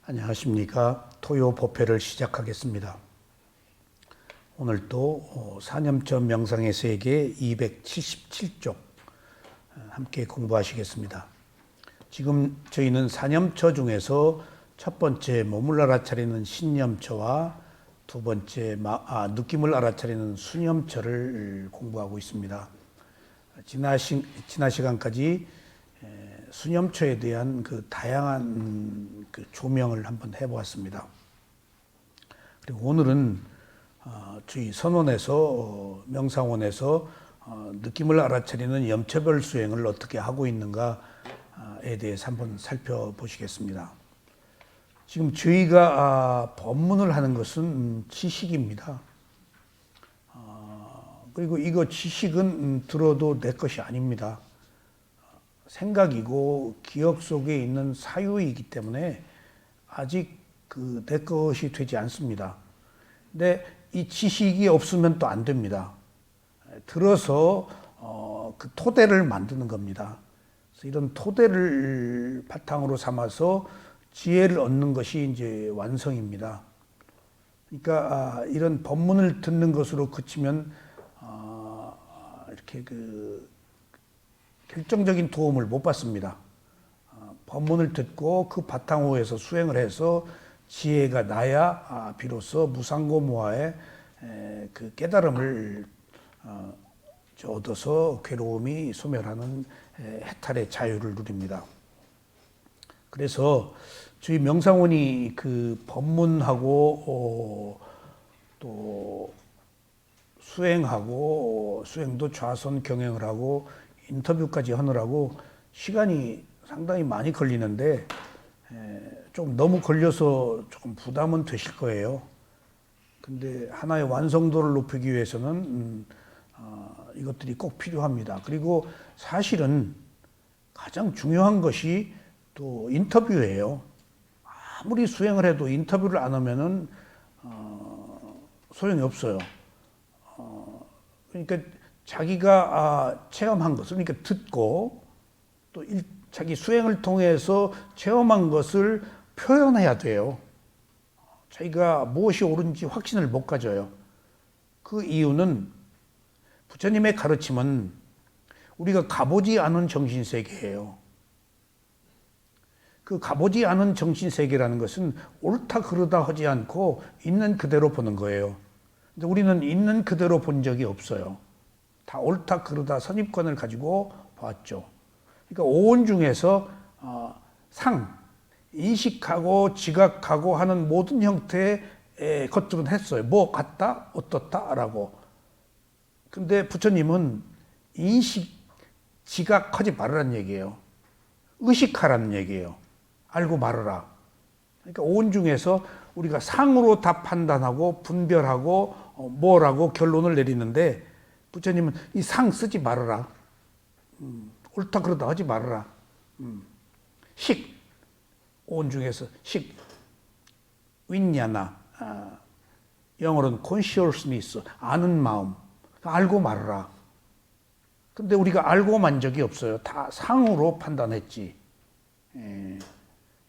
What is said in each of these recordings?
안녕하십니까. 토요법회를 시작하겠습니다. 오늘도 사념처 명상의 세계 277쪽 함께 공부하시겠습니다. 지금 저희는 사념처 중에서 첫 번째 몸을 알아차리는 신념처와 두 번째 느낌을 알아차리는 수념처를 공부하고 있습니다. 지난 시간까지 수념처에 대한 그 다양한 그 조명을 한번 해보았습니다. 그리고 오늘은 저희 선원에서 명상원에서 느낌을 알아차리는 염처별 수행을 어떻게 하고 있는가에 대해서 한번 살펴보시겠습니다. 지금 저희가 법문을 하는 것은 지식입니다. 그리고 이거 지식은 들어도 내 것이 아닙니다. 생각이고 기억 속에 있는 사유이기 때문에 아직 그 내 것이 되지 않습니다. 근데 이 지식이 없으면 또 안 됩니다. 들어서 그 토대를 만드는 겁니다. 그래서 이런 토대를 바탕으로 삼아서 지혜를 얻는 것이 이제 완성입니다. 그러니까 이런 법문을 듣는 것으로 그치면 이렇게 그 결정적인 도움을 못 받습니다. 법문을 듣고 그 바탕으로해서 수행을 해서 지혜가 나야 비로소 무상고무화의 그 깨달음을 얻어서 괴로움이 소멸하는 해탈의 자유를 누립니다. 그래서 저희 명상원이 그 법문하고 또 수행하고 수행도 좌선 경행을 하고 인터뷰까지 하느라고 시간이 상당히 많이 걸리는데 좀 너무 걸려서 조금 부담은 되실 거예요. 근데 하나의 완성도를 높이기 위해서는 이것들이 꼭 필요합니다. 그리고 사실은 가장 중요한 것이 또 인터뷰예요. 아무리 수행을 해도 인터뷰를 안 하면은 소용이 없어요. 그러니까 자기가 체험한 것을, 그러니까 듣고 또 자기 수행을 통해서 체험한 것을 표현해야 돼요. 자기가 무엇이 옳은지 확신을 못 가져요. 그 이유는 부처님의 가르침은 우리가 가보지 않은 정신세계예요. 그 가보지 않은 정신세계라는 것은 옳다 그르다 하지 않고 있는 그대로 보는 거예요. 근데 우리는 있는 그대로 본 적이 없어요. 다 옳다 그르다 선입관을 가지고 봤죠. 그러니까 오온 중에서 인식하고 지각하고 하는 모든 형태의 것들은 했어요. 뭐 같다, 어떻다라고. 근데 부처님은 인식, 지각하지 말으라는 얘기예요. 의식하라는 얘기예요. 알고 말아라. 그러니까 오온 중에서 우리가 상으로 다 판단하고 분별하고 뭐라고 결론을 내리는데 부처님은 이 상 쓰지 말아라. 옳다 그러다 하지 말아라. 식, 온 중에서 식, 윈야나, 영어로는 consciousness, 아는 마음, 알고 말아라. 근데 우리가 알고 만 적이 없어요. 다 상으로 판단했지.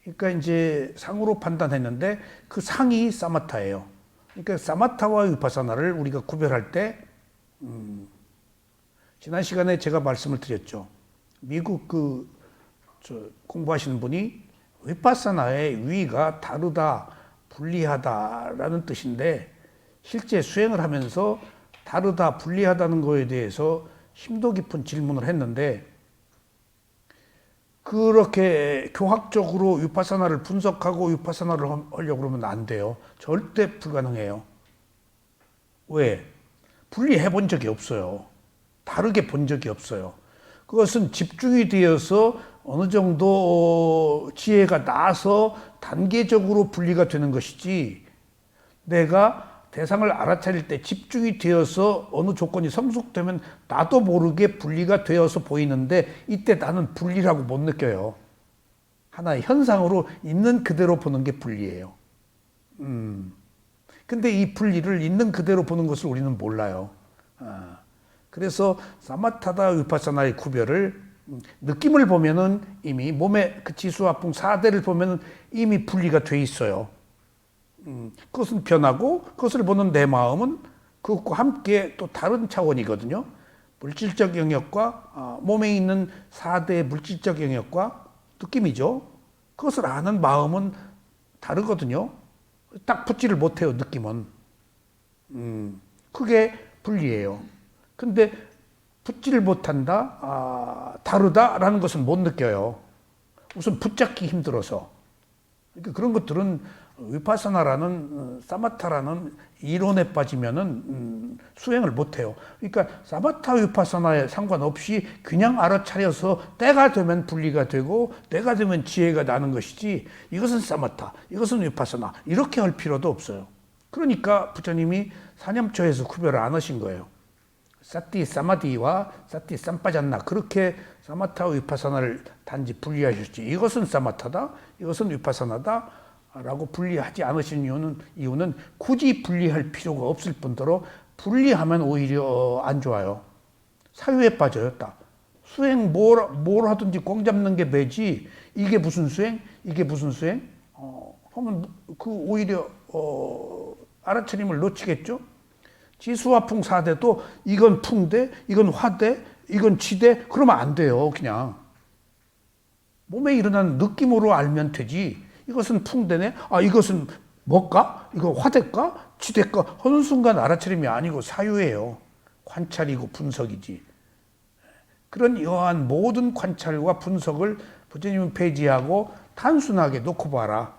그러니까 이제 상으로 판단했는데 그 상이 사마타예요. 그러니까 사마타와 위파사나를 우리가 구별할 때 지난 시간에 제가 말씀을 드렸죠. 미국 공부하시는 분이 위파사나의 위가 다르다, 분리하다라는 뜻인데 실제 수행을 하면서 다르다, 분리하다는 거에 대해서 심도 깊은 질문을 했는데 그렇게 교학적으로 위파사나를 분석하고 위파사나를 하려고 그러면 안 돼요. 절대 불가능해요. 왜? 분리해 본 적이 없어요. 다르게 본 적이 없어요. 그것은 집중이 되어서 어느 정도 지혜가 나서 단계적으로 분리가 되는 것이지 내가 대상을 알아차릴 때 집중이 되어서 어느 조건이 성숙되면 나도 모르게 분리가 되어서 보이는데 이때 나는 분리라고 못 느껴요. 하나의 현상으로 있는 그대로 보는 게 분리예요. 근데 이 분리를 있는 그대로 보는 것을 우리는 몰라요. 그래서 사마타다 위파사나의 구별을 느낌을 보면은 이미 몸의 그 지수화풍 4대를 보면은 이미 분리가 돼 있어요. 그것은 변하고 그것을 보는 내 마음은 그것과 함께 또 다른 차원이거든요. 물질적 영역과 몸에 있는 4대의 물질적 영역과 느낌이죠. 그것을 아는 마음은 다르거든요. 딱 붙지를 못해요, 느낌은. 그게 분리예요. 근데 붙지를 못한다, 다르다라는 것은 못 느껴요. 우선 붙잡기 힘들어서. 그러니까 그런 것들은 위파사나라는 사마타라는 이론에 빠지면은 수행을 못해요. 그러니까 사마타 위파사나에 상관없이 그냥 알아차려서 때가 되면 분리가 되고 때가 되면 지혜가 나는 것이지, 이것은 사마타, 이것은 위파사나 이렇게 할 필요도 없어요. 그러니까 부처님이 사념초에서 구별을 안 하신 거예요. 사티 사마디와 사티 삼빠잔나, 그렇게 사마타 위파사나를 단지 분리하셨지, 이것은 사마타다, 이것은 위파사나다 라고 분리하지 않으신 이유는 굳이 분리할 필요가 없을 뿐더러 분리하면 오히려 안 좋아요. 사유에 빠져요. 딱 수행 뭘 하든지 꽝 잡는 게 매지, 이게 무슨 수행, 이게 무슨 수행, 하면 그 오히려 알아차림을 놓치겠죠. 지수화풍 4대도 이건 풍대, 이건 화대, 이건 지대, 그러면 안 돼요. 그냥 몸에 일어나는 느낌으로 알면 되지, 이것은 풍대네, 이것은 뭐까, 이거 화대까, 지대까 하는 순간 알아차림이 아니고 사유예요. 관찰이고 분석이지. 그런 이러한 모든 관찰과 분석을 부처님은 폐지하고 단순하게 놓고 봐라,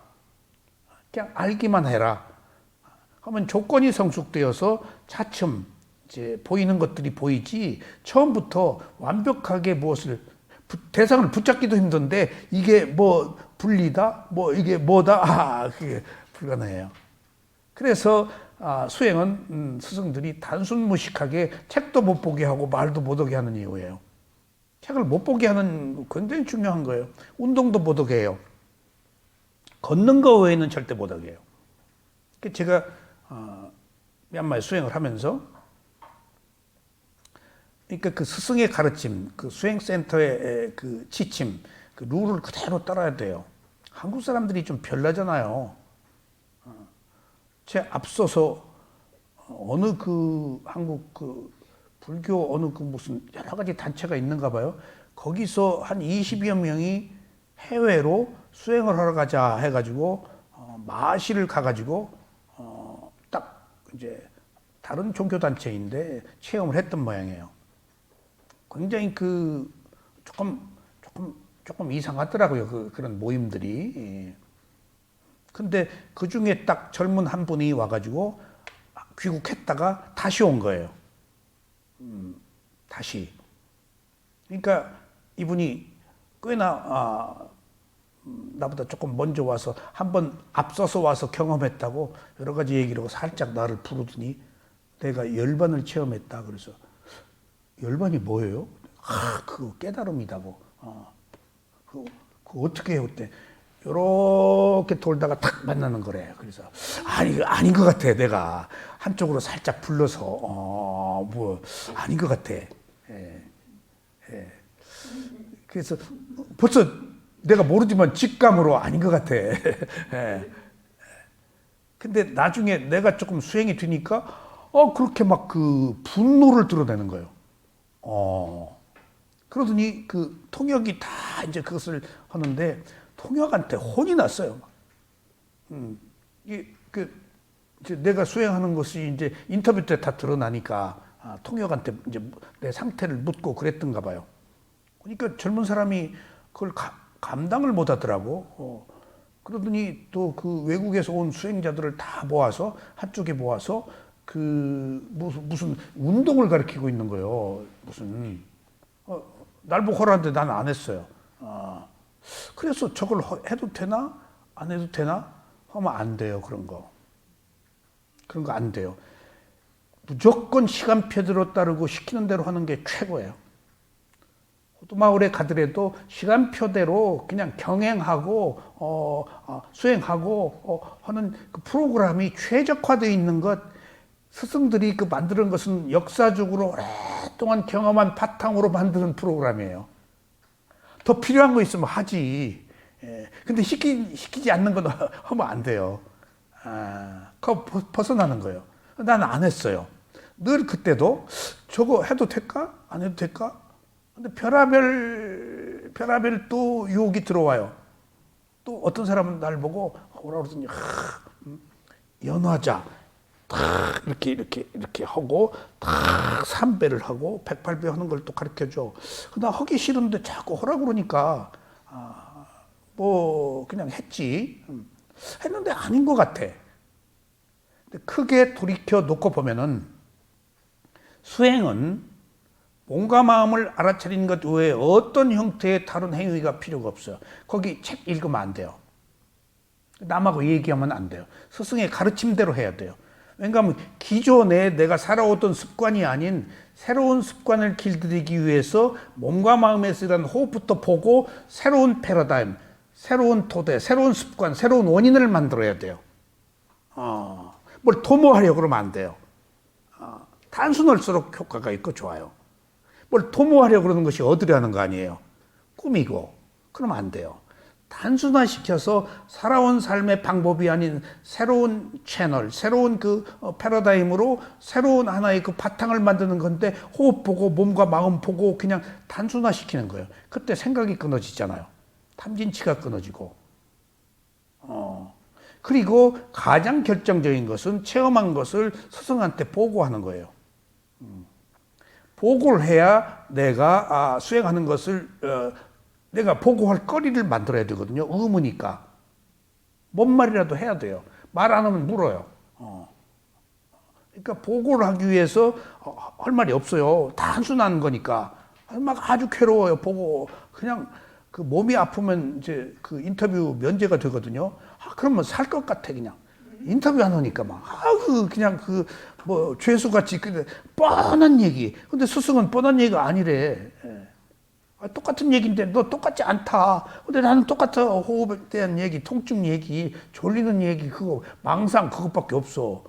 그냥 알기만 해라 하면 조건이 성숙되어서 차츰 이제 보이는 것들이 보이지, 처음부터 완벽하게 무엇을 대상을 붙잡기도 힘든데 이게 뭐 분리다, 뭐 이게 뭐다, 그게 불가능해요. 그래서 수행은 스승들이 단순무식하게 책도 못 보게 하고 말도 못 하게 하는 이유예요. 책을 못 보게 하는 거 굉장히 중요한 거예요. 운동도 못 하게 해요. 걷는 거 외에는 절대 못 하게 해요. 제가 미얀마에 수행을 하면서, 그러니까 그 스승의 가르침, 그 수행센터의 그 지침, 그 룰을 그대로 따라야 돼요. 한국 사람들이 좀 별나잖아요. 제 앞서서 어느 그 한국 그 불교 어느 그 무슨 여러 가지 단체가 있는가 봐요. 거기서 한 20여 명이 해외로 수행을 하러 가자 해가지고 마시를 가가지고 딱 이제 다른 종교 단체인데 체험을 했던 모양이에요. 굉장히 그 조금 이상하더라고요. 그런 모임들이. 근데 그 중에 딱 젊은 한 분이 와가지고 귀국했다가 다시 온 거예요. 다시. 그러니까 이분이 꽤나 나보다 조금 먼저 와서 한번 앞서서 와서 경험했다고 여러 가지 얘기를 하고 살짝 나를 부르더니 내가 열반을 체험했다. 그래서 열반이 뭐예요? 그거 깨달음이다고. 그거 어떻게 해요? 그때 요렇게 돌다가 탁 만나는 거래요. 그래서 아닌 것 같아. 내가 한쪽으로 살짝 불러서 뭐 아닌 것 같아. 그래서 벌써 내가 모르지만 직감으로 아닌 것 같아. 근데 나중에 내가 조금 수행이 되니까 그렇게 막 그 분노를 드러내는 거예요. 그러더니 그 통역이 다 이제 그것을 하는데 통역한테 혼이 났어요. 이제 내가 수행하는 것이 이제 인터뷰 때 다 드러나니까 통역한테 이제 내 상태를 묻고 그랬던가 봐요. 그러니까 젊은 사람이 그걸 감당을 못 하더라고. 그러더니 또 그 외국에서 온 수행자들을 다 모아서 한쪽에 모아서 그 무슨 운동을 가르치고 있는 거예요. 무슨 날 보고 하라는데 난 안 했어요. 그래서 저걸 해도 되나 안 해도 되나 하면 안 돼요. 그런 거 안 돼요. 무조건 시간표대로 따르고 시키는 대로 하는 게 최고예요. 호두마을에 가더라도 시간표대로 그냥 경행하고 수행하고 하는 그 프로그램이 최적화되어 있는 것, 스승들이 그 만드는 것은 역사적으로 오랫동안 경험한 바탕으로 만드는 프로그램이에요. 더 필요한 거 있으면 하지. 근데 시키지 않는 건 하면 안 돼요. 그거 벗어나는 거예요. 나는 안 했어요. 늘 그때도 저거 해도 될까? 안 해도 될까? 근데 별하별 또 유혹이 들어와요. 또 어떤 사람은 날 보고 뭐라 그러더니 연화자 탁 이렇게 하고 탁 3배를 하고 108배 하는 걸 또 가르쳐 줘. 나 하기 싫은데 자꾸 하라 그러니까 뭐 그냥 했지. 했는데 아닌 것 같아. 근데 크게 돌이켜 놓고 보면은 수행은 몸과 마음을 알아차리는 것 외에 어떤 형태의 다른 행위가 필요가 없어요. 거기 책 읽으면 안 돼요. 남하고 얘기하면 안 돼요. 스승의 가르침대로 해야 돼요. 왜냐하면 기존에 내가 살아오던 습관이 아닌 새로운 습관을 길들이기 위해서 몸과 마음에서 일어난 호흡부터 보고 새로운 패러다임, 새로운 토대, 새로운 습관, 새로운 원인을 만들어야 돼요. 뭘 도모하려고 그러면 안 돼요. 단순할수록 효과가 있고 좋아요. 뭘 도모하려고 그러는 것이 얻으려는 거 아니에요. 꿈이고. 그러면 안 돼요. 단순화시켜서 살아온 삶의 방법이 아닌 새로운 채널, 새로운 그 패러다임으로 새로운 하나의 그 바탕을 만드는 건데 호흡 보고 몸과 마음 보고 그냥 단순화시키는 거예요. 그때 생각이 끊어지잖아요. 탐진치가 끊어지고. 그리고 가장 결정적인 것은 체험한 것을 스승한테 보고하는 거예요. 보고를 해야 내가 수행하는 것을 내가 보고할 거리를 만들어야 되거든요. 의무니까. 뭔 말이라도 해야 돼요. 말 안 하면 물어요. 그러니까 보고를 하기 위해서 할 말이 없어요. 단순한 거니까. 막 아주 괴로워요. 보고 그냥 그 몸이 아프면 이제 그 인터뷰 면제가 되거든요. 그러면 살 것 같아 그냥. 인터뷰 안 하니까 막 그냥 그 뭐 죄수같이 그 뻔한 얘기. 근데 스승은 뻔한 얘기가 아니래. 똑같은 얘기인데 너 똑같지 않다. 근데 나는 똑같아. 호흡에 대한 얘기, 통증 얘기, 졸리는 얘기, 그거 망상 그것밖에 없어.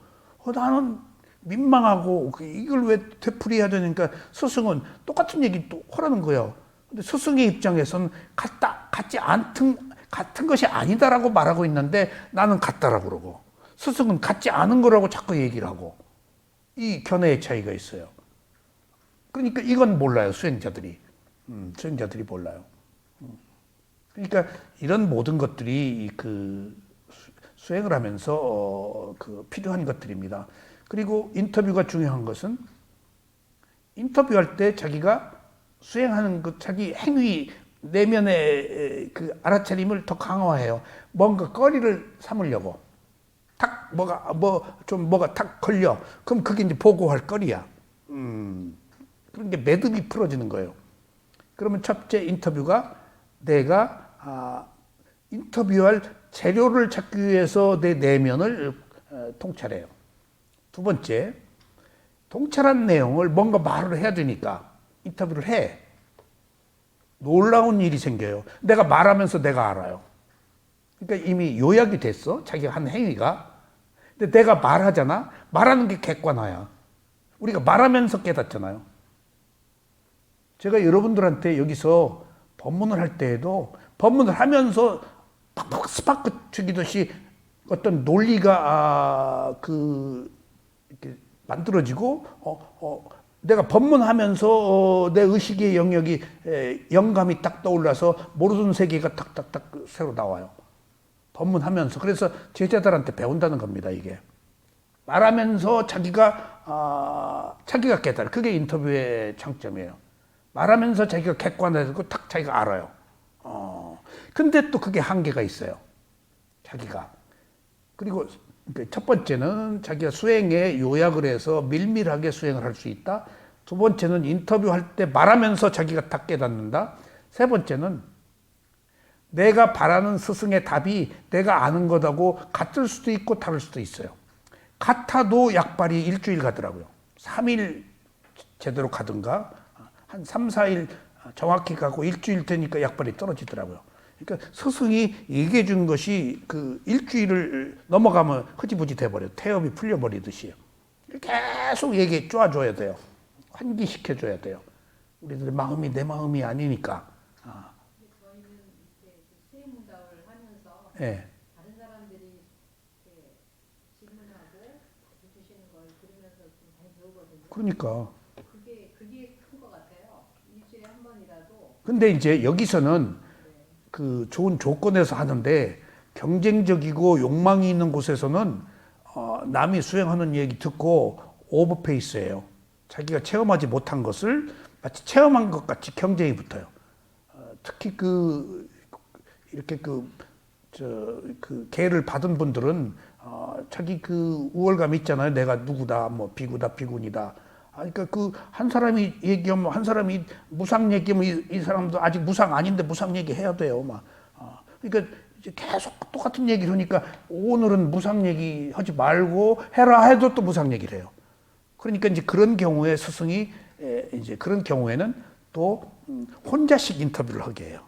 나는 민망하고 이걸 왜 되풀이해야 되니까 스승은 똑같은 얘기 또 하라는 거예요. 근데 스승의 입장에서는 같은 것이 아니다라고 말하고 있는데 나는 같다라고 그러고 스승은 같지 않은 거라고 자꾸 얘기를 하고 이 견해의 차이가 있어요. 그러니까 이건 몰라요. 수행자들이 몰라요. 그러니까 이런 모든 것들이 그 수행을 하면서 그 필요한 것들입니다. 그리고 인터뷰가 중요한 것은 인터뷰할 때 자기가 수행하는 것, 자기 행위 내면의 그 알아차림을 더 강화해요. 뭔가 거리를 삼으려고 뭐가 탁 걸려. 그럼 그게 이제 보고할 거리야. 그러니까 매듭이 풀어지는 거예요. 그러면 첫째 인터뷰가 내가 인터뷰할 재료를 찾기 위해서 내 내면을 통찰해요. 두 번째, 통찰한 내용을 뭔가 말을 해야 되니까 인터뷰를 해. 놀라운 일이 생겨요. 내가 말하면서 내가 알아요. 그러니까 이미 요약이 됐어. 자기가 한 행위가. 근데 내가 말하잖아. 말하는 게 객관화야. 우리가 말하면서 깨닫잖아요. 제가 여러분들한테 여기서 법문을 할 때에도 법문을 하면서 팍팍 스파크 튀기듯이 어떤 논리가 이렇게 만들어지고 내가 법문하면서 내 의식의 영역이 영감이 딱 떠올라서 모르는 세계가 탁탁탁 새로 나와요. 법문하면서. 그래서 제자들한테 배운다는 겁니다. 이게 말하면서 자기가 깨달아. 그게 인터뷰의 장점이에요. 말하면서 자기가 객관화되고 딱 자기가 알아요. 근데 또 그게 한계가 있어요. 자기가. 그리고 첫 번째는 자기가 수행에 요약을 해서 밀밀하게 수행을 할 수 있다. 두 번째는 인터뷰할 때 말하면서 자기가 딱 깨닫는다. 세 번째는 내가 바라는 스승의 답이 내가 아는 것하고 같을 수도 있고 다를 수도 있어요. 같아도 약발이 일주일 가더라고요. 3일 제대로 가든가 한 3, 4일 정확히 가고 일주일 되니까 약발이 떨어지더라고요. 그러니까 스승이 얘기해 준 것이 그 일주일을 넘어가면 흐지부지 돼버려요. 태엽이 풀려버리듯이요. 계속 얘기해 쪼아줘야 돼요. 환기시켜줘야 돼요. 우리들 마음이 내 마음이 아니니까. 예. 다른 사람들이 이렇게 질문하고 해주시는 걸 들으면서 좀 많이 배우거든요. 그러니까. 그게 큰 것 같아요. 일주일에 한 번이라도. 근데 이제 여기서는 네. 그 좋은 조건에서 하는데 경쟁적이고 욕망이 있는 곳에서는 남이 수행하는 얘기 듣고 오버페이스예요. 자기가 체험하지 못한 것을 마치 체험한 것 같이 경쟁이 붙어요. 특히 이렇게 그 계를 받은 분들은 자기 그 우월감 있잖아요. 내가 누구다, 뭐 비구다, 비군이다. 그러니까 그 한 사람이 얘기하면 한 사람이 무상 얘기하면 이 사람도 아직 무상 아닌데 무상 얘기 해야 돼요. 막. 그러니까 이제 계속 똑같은 얘기를 하니까 오늘은 무상 얘기 하지 말고 해라 해도 또 무상 얘기를 해요. 그러니까 이제 그런 경우에 스승이 이제 그런 경우에는 또 혼자식 인터뷰를 하게 해요.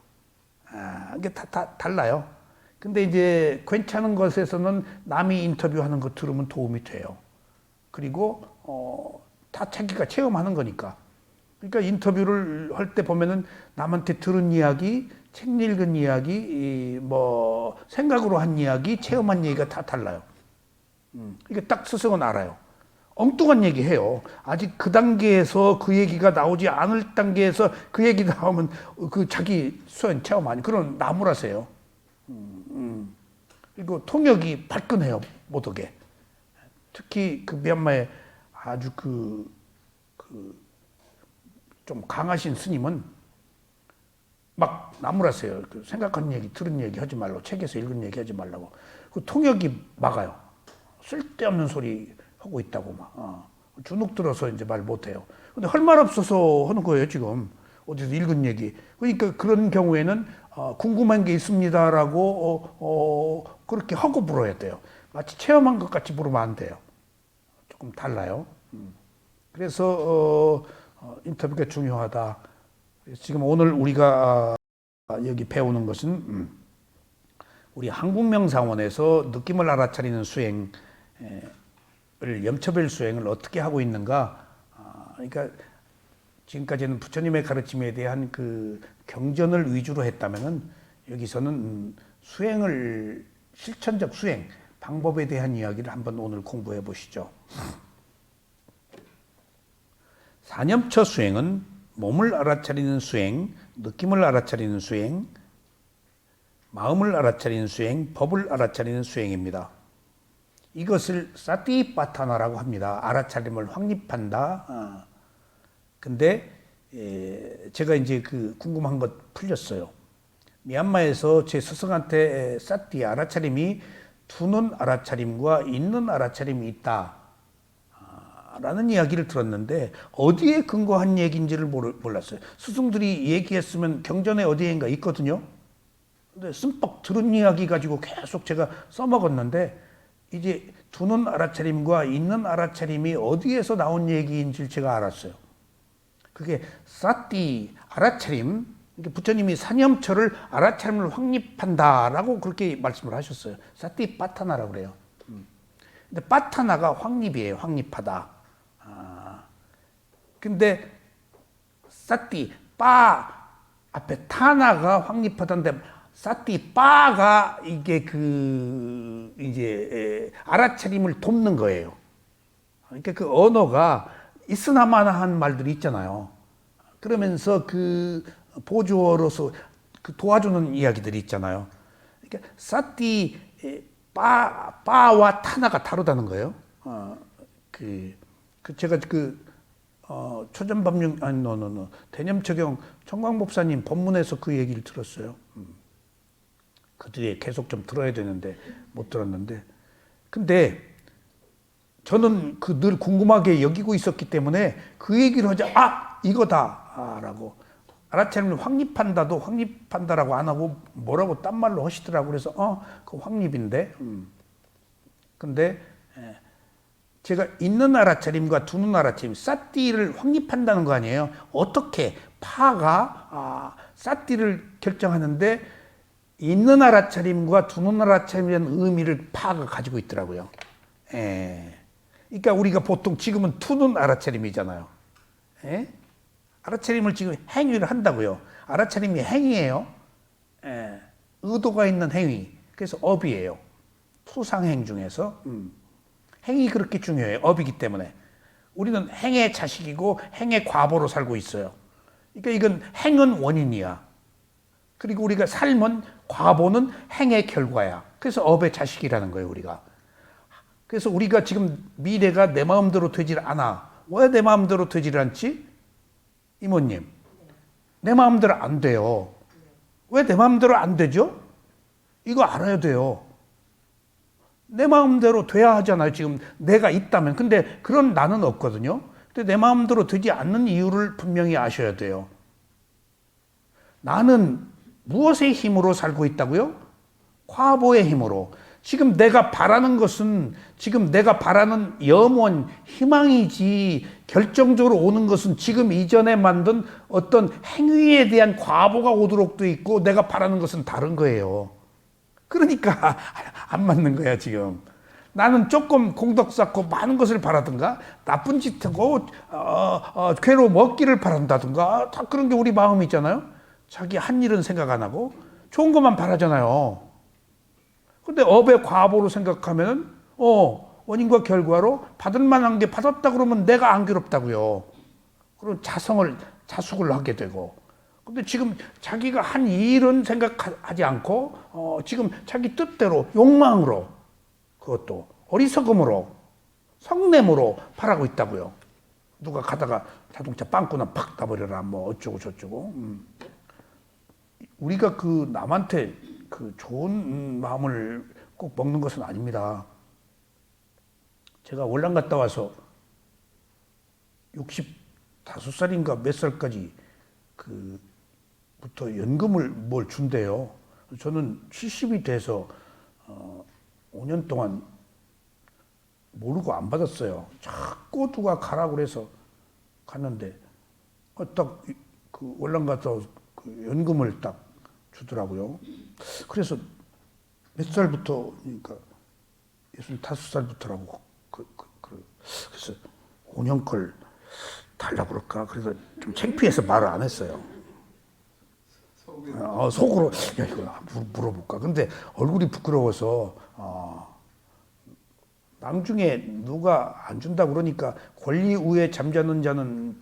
이게 다 달라요. 근데 이제 괜찮은 것에서는 남이 인터뷰하는 거 들으면 도움이 돼요. 그리고 다 자기가 체험하는 거니까. 그러니까 인터뷰를 할 때 보면은 남한테 들은 이야기, 책 읽은 이야기, 뭐 생각으로 한 이야기, 체험한 얘기가 다 달라요. 이게 딱 스승은 알아요. 엉뚱한 얘기 해요. 아직 그 단계에서 그 얘기가 나오지 않을 단계에서 그 얘기 나오면 그 자기 수행 체험 아니 그런 나무라세요. 그리고 통역이 발끈해요. 못하게. 특히 그 미얀마의 아주 좀 강하신 스님은 막 나무라세요. 그 생각한 얘기, 들은 얘기 하지 말라고, 책에서 읽은 얘기 하지 말라고. 그 통역이 막아요. 쓸데없는 소리 하고 있다고 막. 주눅 들어서 이제 말 못해요. 근데 할 말 없어서 하는 거예요, 지금. 어디서 읽은 얘기. 그러니까 그런 경우에는 궁금한 게 있습니다라고 그렇게 하고 물어야 돼요. 마치 체험한 것 같이 물으면 안 돼요. 조금 달라요. 그래서 인터뷰가 중요하다. 지금 오늘 우리가 여기 배우는 것은 우리 한국명상원에서 느낌을 알아차리는 수행을 염처별 수행을 어떻게 하고 있는가. 그러니까 지금까지는 부처님의 가르침에 대한 그 경전을 위주로 했다면은 여기서는 수행을 실천적 수행 방법에 대한 이야기를 한번 오늘 공부해 보시죠. 사념처 수행은 몸을 알아차리는 수행, 느낌을 알아차리는 수행, 마음을 알아차리는 수행, 법을 알아차리는 수행입니다. 이것을 사티파타나라고 합니다. 알아차림을 확립한다. 근데 제가 이제 그 궁금한 것 풀렸어요. 미얀마에서 제 스승한테 사티 알아차림이 두는 알아차림과 있는 알아차림이 있다. 라는 이야기를 들었는데 어디에 근거한 얘기인지를 몰랐어요. 스승들이 얘기했으면 경전에 어디엔가 있거든요. 근데 씀뻑 들은 이야기 가지고 계속 제가 써먹었는데 이제 두는 알아차림과 있는 알아차림이 어디에서 나온 얘기인지 제가 알았어요. 그게 사띠 알아차림, 부처님이 사념처를 알아차림을 확립한다라고 그렇게 말씀을 하셨어요. 사띠 파타나라고 그래요. 근데 파타나가 확립이에요. 확립하다. 근데 사띠 빠 앞에 타나가 확립하다인데 사띠 빠가 이게 이제 알아차림을 돕는 거예요. 그러니까 그 언어가 있으나마나한 말들이 있잖아요. 그러면서 그 보조어로서 그 도와주는 이야기들이 있잖아요. 그러니까 사띠 빠와 타나가 다르다는 거예요. 제가 초전법륜 대념처경 청광법사님 법문에서 그 얘기를 들었어요. 그 뒤에 계속 좀 들어야 되는데 못 들었는데, 근데 저는 그 늘 궁금하게 여기고 있었기 때문에 그 얘기를 하자 이거다라고 알아차림을 확립한다도 확립한다라고 안 하고 뭐라고 딴 말로 하시더라고. 그래서 그 확립인데 근데 제가 있는 알아차림과 두는 알아차림, 사띠를 확립한다는 거 아니에요. 어떻게 파가 사띠를 결정하는데 있는 알아차림과 두는 알아차림이라는 의미를 파가 가지고 있더라고요. 그러니까 우리가 보통 지금은 투는 알아차림이잖아요. 알아차림을 지금 행위를 한다고요. 알아차림이 행위예요. 의도가 있는 행위. 그래서 업이에요. 토상행 중에서. 행이 그렇게 중요해요. 업이기 때문에. 우리는 행의 자식이고 행의 과보로 살고 있어요. 그러니까 이건 행은 원인이야. 그리고 우리가 삶은 과보는 행의 결과야. 그래서 업의 자식이라는 거예요, 우리가. 그래서 우리가 지금 미래가 내 마음대로 되질 않아. 왜 내 마음대로 되질 않지? 이모님. 내 마음대로 안 돼요. 왜 내 마음대로 안 되죠? 이거 알아야 돼요. 내 마음대로 돼야 하잖아요. 지금 내가 있다면. 근데 그런 나는 없거든요. 근데 내 마음대로 되지 않는 이유를 분명히 아셔야 돼요. 나는 무엇의 힘으로 살고 있다고요? 과보의 힘으로. 지금 내가 바라는 것은 지금 내가 바라는 염원, 희망이지 결정적으로 오는 것은 지금 이전에 만든 어떤 행위에 대한 과보가 오도록 돼 있고 내가 바라는 것은 다른 거예요. 그러니까 안 맞는 거야 지금. 나는 조금 공덕 쌓고 많은 것을 바라든가 나쁜 짓 하고 괴로움 얻기를 바란다든가 다 그런 게 우리 마음이 있잖아요. 자기 한 일은 생각 안 하고 좋은 것만 바라잖아요. 근데 업의 과보로 생각하면 원인과 결과로 받을 만한 게 받았다 그러면 내가 안 괴롭다고요. 그럼 자숙을 하게 되고. 근데 지금 자기가 한 일은 생각하지 않고 지금 자기 뜻대로 욕망으로 그것도 어리석음으로 성냄으로 바라고 있다고요. 누가 가다가 자동차 빵꾸나 팍 따버려라 뭐 어쩌고 저쩌고. 우리가 그 남한테 그 좋은 마음을 꼭 먹는 것은 아닙니다. 제가 월남 갔다 와서 65살인가 몇 살까지 부터 연금을 뭘 준대요. 저는 70이 돼서 5년 동안 모르고 안 받았어요. 자꾸 누가 가라고 그래서 갔는데 딱 그 월남 갔다 와서 그 연금을 딱 주더라고요. 그래서 몇 살부터 그러니까 65살부터라고 그래서 5년 걸 달라고 그럴까? 그래서 좀 창피해서 말을 안 했어요. 속으로 야 이거 물어볼까? 근데 얼굴이 부끄러워서 나중에 누가 안 준다 그러니까 권리 우에 잠자는 자는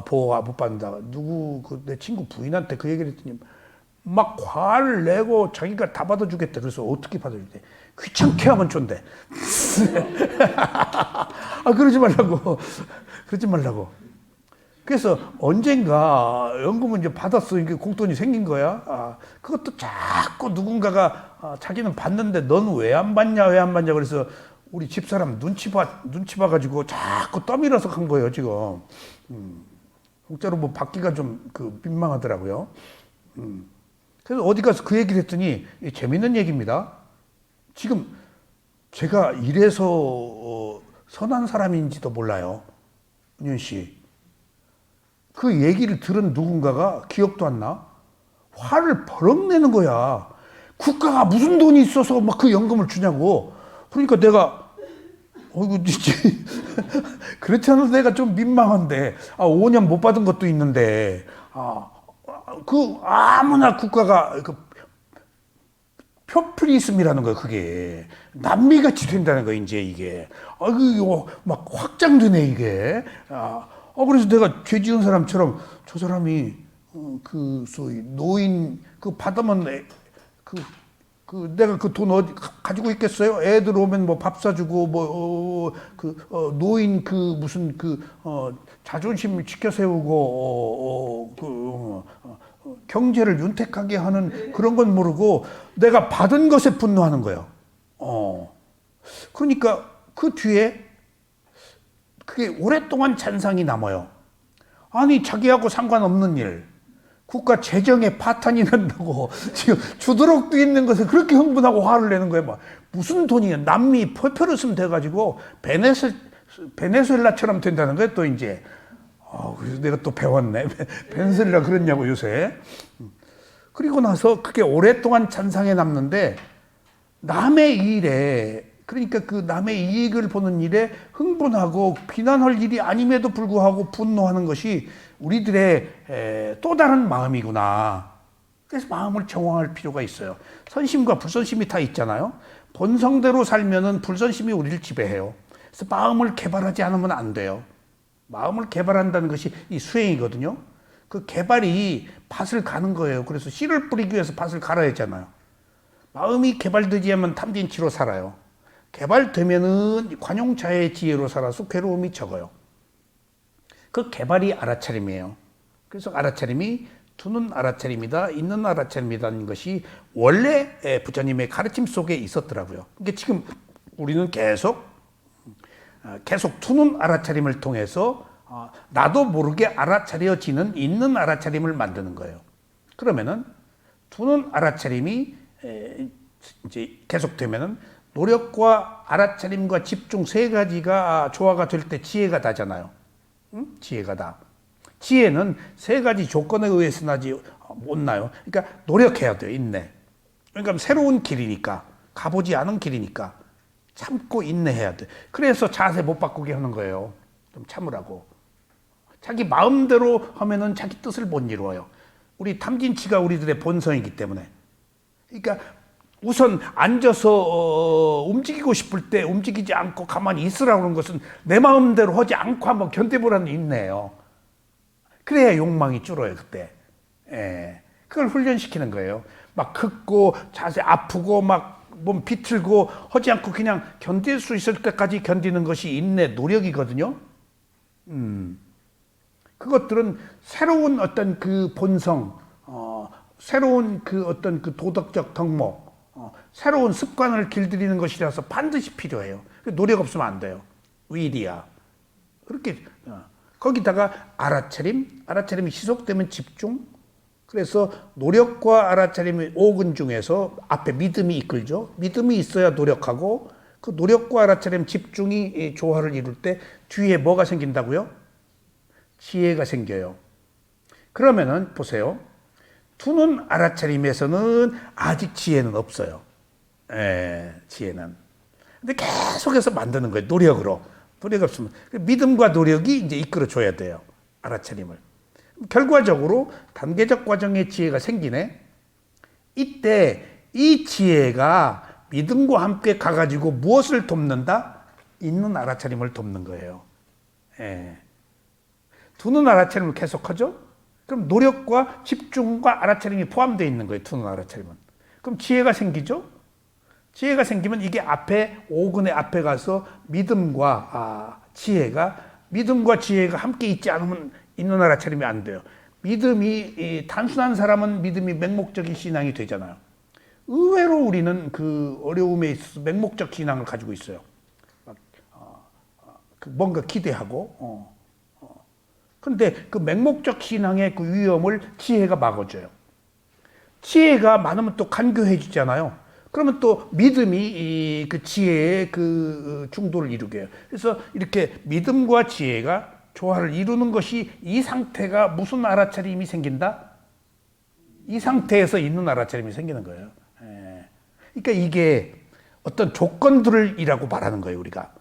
보호가 못 받는다. 내 친구 부인한테 그 얘기를 했더니 막 화를 내고 자기가 다 받아주겠대. 그래서 어떻게 받아주대? 귀찮게 하면 준대. 그러지 말라고. 그러지 말라고. 그래서 언젠가 연금을 이제 받았어. 이게 공돈이 생긴 거야. 그것도 자꾸 누군가가 자기는 받는데 넌 왜 안 받냐, 왜 안 받냐. 그래서 우리 집사람 눈치 봐가지고 자꾸 떠밀어서 간 거예요, 지금. 공짜로 뭐 받기가 좀 민망하더라고요. 그래서 어디 가서 그 얘기를 했더니 재밌는 얘기입니다. 지금 제가 이래서 선한 사람인지도 몰라요. 은윤 씨. 그 얘기를 들은 누군가가 기억도 안 나? 화를 버럭 내는 거야. 국가가 무슨 돈이 있어서 막 그 연금을 주냐고. 그러니까 내가 어이구 그렇지 않아도 내가 좀 민망한데 5년 못 받은 것도 있는데 아무나 국가가 표프리즘이라는 거야. 그게 남미같이 된다는 거야. 이제 이게 막 확장되네 이게. 그래서 내가 죄 지은 사람처럼 저 사람이 소위 노인 받으면 내가 그 돈 어디 가지고 있겠어요? 애들 오면 뭐 밥 사주고 노인 무슨 자존심 지켜 세우고 경제를 윤택하게 하는 그런 건 모르고 내가 받은 것에 분노하는 거예요. 그러니까 그 뒤에 그게 오랫동안 잔상이 남아요. 아니 자기하고 상관없는 일, 국가 재정에 파탄이 난다고 지금 주도록도 있는 것에 그렇게 흥분하고 화를 내는 거예요. 막 무슨 돈이야? 남미 포표르슴 돼가지고 베네수엘라처럼 된다는 거예요. 또 이제 그래서 내가 또 배웠네. 베네수엘라 그랬냐고 요새. 그리고 나서 그게 오랫동안 잔상에 남는데 남의 일에 그러니까 그 남의 이익을 보는 일에 흥분하고 비난할 일이 아님에도 불구하고 분노하는 것이 우리들의 또 다른 마음이구나. 그래서 마음을 정화할 필요가 있어요. 선심과 불선심이 다 있잖아요. 본성대로 살면은 불선심이 우리를 지배해요. 그래서 마음을 개발하지 않으면 안 돼요. 마음을 개발한다는 것이 이 수행이거든요. 그 개발이 밭을 가는 거예요. 그래서 씨를 뿌리기 위해서 밭을 갈아야 하잖아요. 마음이 개발되지 않으면 탐진치로 살아요. 개발되면은 관용차의 지혜로 살아서 괴로움이 적어요. 그 개발이 알아차림이에요. 그래서 알아차림이 두는 알아차림이다, 있는 알아차림이라는 것이 원래 부처님의 가르침 속에 있었더라고요. 그러니까 지금 우리는 계속 두는 알아차림을 통해서 나도 모르게 알아차려지는 있는 알아차림을 만드는 거예요. 그러면은 두는 알아차림이 이제 계속되면은 노력과 알아차림과 집중 세 가지가 조화가 될 때 지혜가 나잖아요. 응? 지혜가 나. 지혜는 세 가지 조건에 의해서 나지 못 나요. 그러니까 노력해야 돼요. 인내. 그러니까 새로운 길이니까, 가보지 않은 길이니까 참고 인내해야 돼. 그래서 자세 못 바꾸게 하는 거예요. 좀 참으라고. 자기 마음대로 하면은 자기 뜻을 못 이루어요. 우리 탐진치가 우리들의 본성이기 때문에. 그러니까 우선 앉아서 움직이고 싶을 때 움직이지 않고 가만히 있으라고 하는 것은 내 마음대로 하지 않고 한번 견뎌보라는 인내예요. 그래야 욕망이 줄어요, 그때. 예. 그걸 훈련시키는 거예요. 막 긋고, 자세 아프고, 막 몸 비틀고, 하지 않고 그냥 견딜 수 있을 때까지 견디는 것이 인내, 노력이거든요. 그것들은 새로운 어떤 그 본성, 새로운 그 어떤 그 도덕적 덕목, 새로운 습관을 길들이는 것이라서 반드시 필요해요. 노력 없으면 안 돼요. 위리야. 그렇게, 거기다가 알아차림이 지속되면 집중. 그래서 노력과 알아차림의 오근 중에서 앞에 믿음이 이끌죠. 믿음이 있어야 노력하고 그 노력과 알아차림 집중이 조화를 이룰 때 뒤에 뭐가 생긴다고요? 지혜가 생겨요. 그러면은 보세요. 두는 알아차림에서는 아직 지혜는 없어요. 지혜는. 근데 계속해서 만드는 거예요. 노력으로. 노력 없으면 믿음과 노력이 이제 이끌어줘야 돼요. 알아차림을. 결과적으로 단계적 과정의 지혜가 생기네. 이때 이 지혜가 믿음과 함께 가가지고 무엇을 돕는다? 있는 알아차림을 돕는 거예요. 두는 알아차림을 계속하죠. 그럼 노력과 집중과 알아차림이 포함되어 있는 거예요. 두는 알아차림은. 그럼 지혜가 생기죠. 지혜가 생기면 이게 앞에 오근의 앞에 가서 믿음과 지혜가 함께 있지 않으면 있는 알아차림이 안 돼요. 믿음이 단순한 사람은 믿음이 맹목적인 신앙이 되잖아요. 의외로 우리는 그 어려움에 있어서 맹목적 신앙을 가지고 있어요. 뭔가 기대하고. 근데 그 맹목적 신앙의 그 위험을 지혜가 막아줘요. 지혜가 많으면 또 간교해지잖아요. 그러면 또 믿음이 그 지혜의 그 중도를 이루게 해요. 그래서 이렇게 믿음과 지혜가 조화를 이루는 것이 이 상태가 무슨 알아차림이 생긴다? 이 상태에서 있는 알아차림이 생기는 거예요. 그러니까 이게 어떤 조건들이라고 말하는 거예요, 우리가.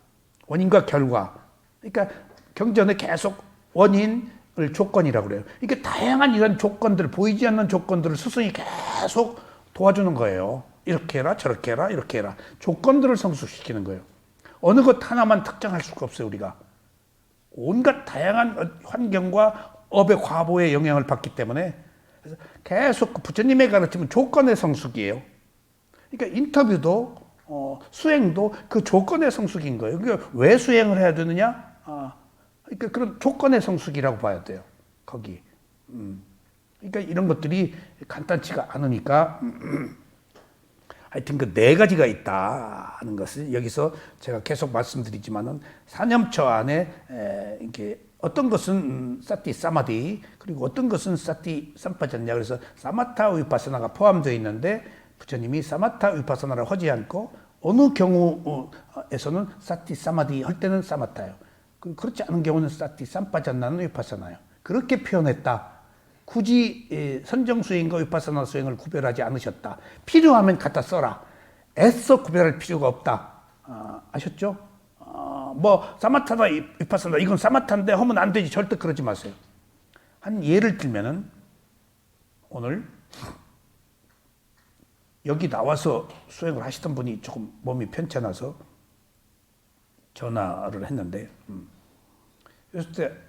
원인과 결과. 그러니까 경전에 계속 원인을 조건이라고 그래요. 그러니까 다양한 이런 조건들, 보이지 않는 조건들을 스승이 계속 도와주는 거예요. 이렇게 해라, 저렇게 해라, 이렇게 해라. 조건들을 성숙시키는 거예요. 어느 것 하나만 특정할 수가 없어요, 우리가. 온갖 다양한 환경과 업의 과보의 영향을 받기 때문에 그래서 계속 부처님의 가르침은 조건의 성숙이에요. 그러니까 인터뷰도 수행도 그 조건의 성숙인 거예요. 그러니까 왜 수행을 해야 되느냐? 그러니까 그런 조건의 성숙이라고 봐야 돼요. 거기. 그러니까 이런 것들이 간단치가 않으니까 하여튼 그 네 가지가 있다는 것을 여기서 제가 계속 말씀드리지만은 사념처 안에 이렇게 어떤 것은 사티 사마디 그리고 어떤 것은 사티 삼파전냐 그래서 사마타 위파사나가 포함되어 있는데 부처님이 사마타 위파사나를 하지 않고 어느 경우에서는 사티 사마디 할 때는 사마타요. 그렇지 않은 경우는 사티 삼파전나는 위파사나요. 그렇게 표현했다. 굳이 선정 수행과 위파사나 수행을 구별하지 않으셨다. 필요하면 갖다 써라. 애써 구별할 필요가 없다. 아셨죠? 뭐 사마타다 위파사나 이건 사마타인데 하면 안 되지. 절대 그러지 마세요. 한 예를 들면은 오늘 여기 나와서 수행을 하시던 분이 조금 몸이 편찮아서 전화를 했는데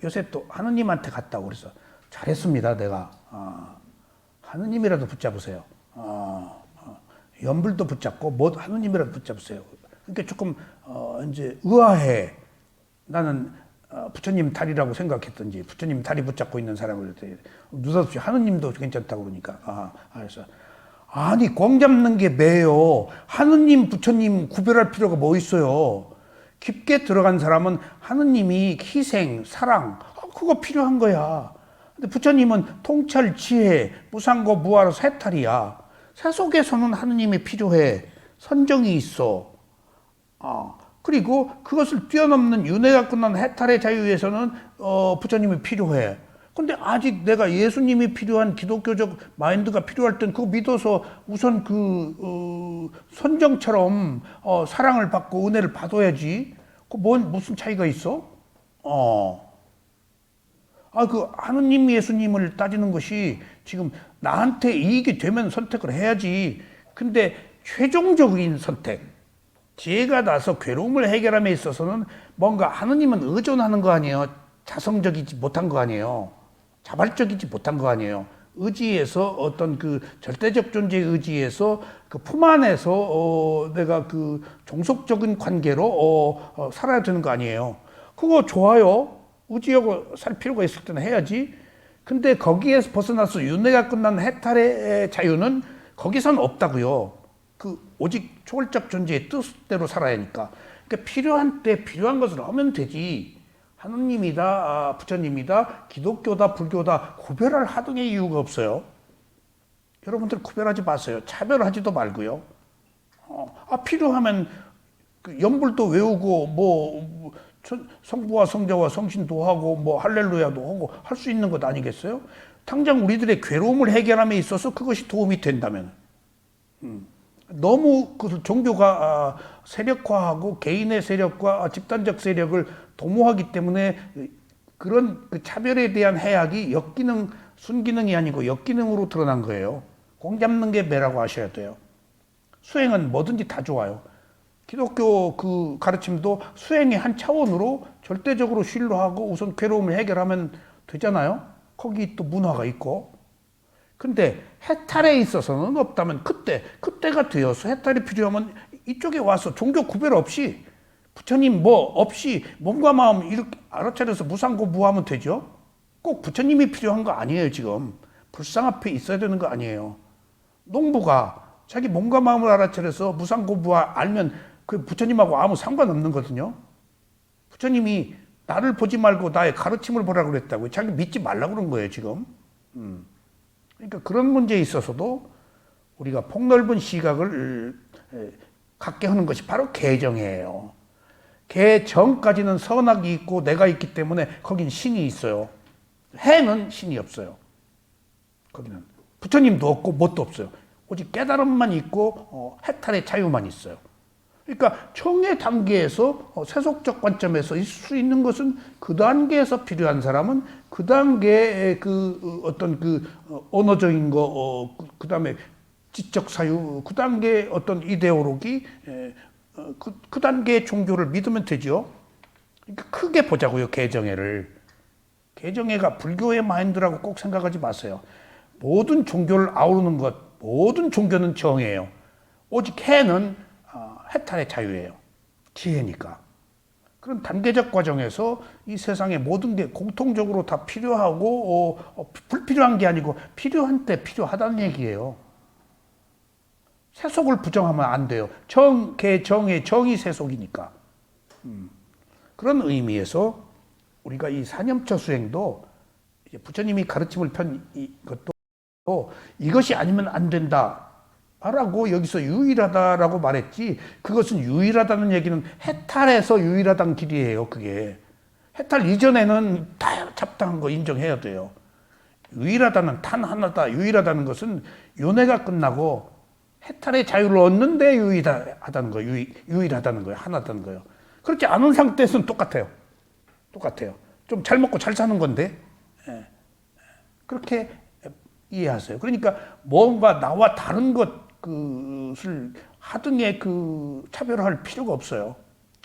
요새 또 하느님한테 갔다고 그래서 잘했습니다. 내가 하느님이라도 붙잡으세요. 연불도 붙잡고 뭐 하느님이라도 붙잡으세요. 그러니까 조금 이제 의아해. 나는 부처님 다리라고 생각했던지 부처님 다리 붙잡고 있는 사람을 느닷없이 하느님도 괜찮다고 그러니까 그래서 아니 꽝 잡는 게 매요. 하느님 부처님 구별할 필요가 뭐 있어요. 깊게 들어간 사람은 하느님이 희생 사랑 그거 필요한 거야. 근데 부처님은 통찰 지혜 무상고 무아로 세탈이야. 세속에서는 하느님이 필요해. 선정이 있어. 그리고 그것을 뛰어넘는 윤회가 끝난 해탈의 자유에서는 부처님이 필요해. 근데 아직 내가 예수님이 필요한 기독교적 마인드가 필요할 땐 그거 믿어서 우선 선정처럼 사랑을 받고 은혜를 받아야지. 무슨 차이가 있어? 그 하느님 예수님을 따지는 것이 지금 나한테 이익이 되면 선택을 해야지. 근데 최종적인 선택, 지혜가 나서 괴로움을 해결함에 있어서는 뭔가 하느님은 의존하는 거 아니에요. 자성적이지 못한 거 아니에요. 자발적이지 못한 거 아니에요. 의지에서 어떤 그 절대적 존재의 의지에서 그 품 안에서 내가 그 종속적인 관계로 살아야 되는 거 아니에요. 그거 좋아요. 의지하고 살 필요가 있을 때는 해야지. 근데 거기에서 벗어나서 윤회가 끝난 해탈의 자유는 거기선 없다고요. 오직 초월적 존재의 뜻대로 살아야 하니까. 그러니까 필요한 때 필요한 것을 하면 되지. 하느님이다, 부처님이다, 기독교다, 불교다 구별할 하등의 이유가 없어요. 여러분들 구별하지 마세요. 차별하지도 말고요. 필요하면 연불도 외우고 성부와 성자와 성신도 하고 할렐루야도 하고 할 수 있는 것 아니겠어요? 당장 우리들의 괴로움을 해결함에 있어서 그것이 도움이 된다면. 너무 그 종교가 세력화하고 개인의 세력과 집단적 세력을 도모하기 때문에 그런 그 차별에 대한 해악이 역기능, 순기능이 아니고 역기능으로 드러난 거예요. 공 잡는 게 매라고 하셔야 돼요. 수행은 뭐든지 다 좋아요. 기독교 그 가르침도 수행의 한 차원으로 절대적으로 신뢰하고 우선 괴로움을 해결하면 되잖아요. 거기 또 문화가 있고. 근데 해탈에 있어서는 없다면 그때가 되어서 해탈이 필요하면 이쪽에 와서 종교 구별 없이 부처님 없이 몸과 마음 이렇게 알아차려서 무상고 무하면 되죠. 꼭 부처님이 필요한 거 아니에요. 지금 불상 앞에 있어야 되는 거 아니에요. 농부가 자기 몸과 마음을 알아차려서 무상고 무하 알면 그 부처님하고 아무 상관없는 거거든요. 부처님이 나를 보지 말고 나의 가르침을 보라고 그랬다고. 자기 믿지 말라고 그런 거예요 지금. 그러니까 그런 문제에 있어서도 우리가 폭넓은 시각을 갖게 하는 것이 바로 개정이에요. 개정까지는 선악이 있고 내가 있기 때문에 거긴 신이 있어요. 해는 신이 없어요. 거기는 부처님도 없고 뭣도 없어요. 오직 깨달음만 있고 해탈의 자유만 있어요. 그러니까 청의 단계에서 세속적 관점에서 있을 수 있는 것은 그 단계에서 필요한 사람은 그 단계의 그 어떤 그 언어적인 거, 그 다음에 지적 사유, 그 단계의 어떤 이데올로기, 그 단계의 종교를 믿으면 되죠. 그러니까 크게 보자고요, 개정회를. 개정회가 불교의 마인드라고 꼭 생각하지 마세요. 모든 종교를 아우르는 것, 모든 종교는 정이에요. 오직 해는 해탈의 자유예요. 지혜니까. 그런 단계적 과정에서 이 세상의 모든 게 공통적으로 다 필요하고 불필요한 게 아니고 필요한 때 필요하다는 얘기예요. 세속을 부정하면 안 돼요. 정의 정이 세속이니까. 그런 의미에서 우리가 이 사념처 수행도 이제 부처님이 가르침을 편 것도 이것이 아니면 안 된다. 라고 여기서 유일하다라고 말했지, 그것은 유일하다는 얘기는 해탈에서 유일하다는 길이에요. 그게 해탈 이전에는 다 잡다한 거 인정해야 돼요. 유일하다는 단 하나다, 유일하다는 것은 윤회가 끝나고 해탈의 자유를 얻는데 유일하다는 거예요. 유일하다는 거예요. 하나다는 거예요. 그렇지 않은 상태에서는 똑같아요. 좀 잘 먹고 잘 사는 건데. 그렇게 이해하세요. 그러니까 뭔가 나와 다른 것, 것을 하등의 그 차별화할 필요가 없어요.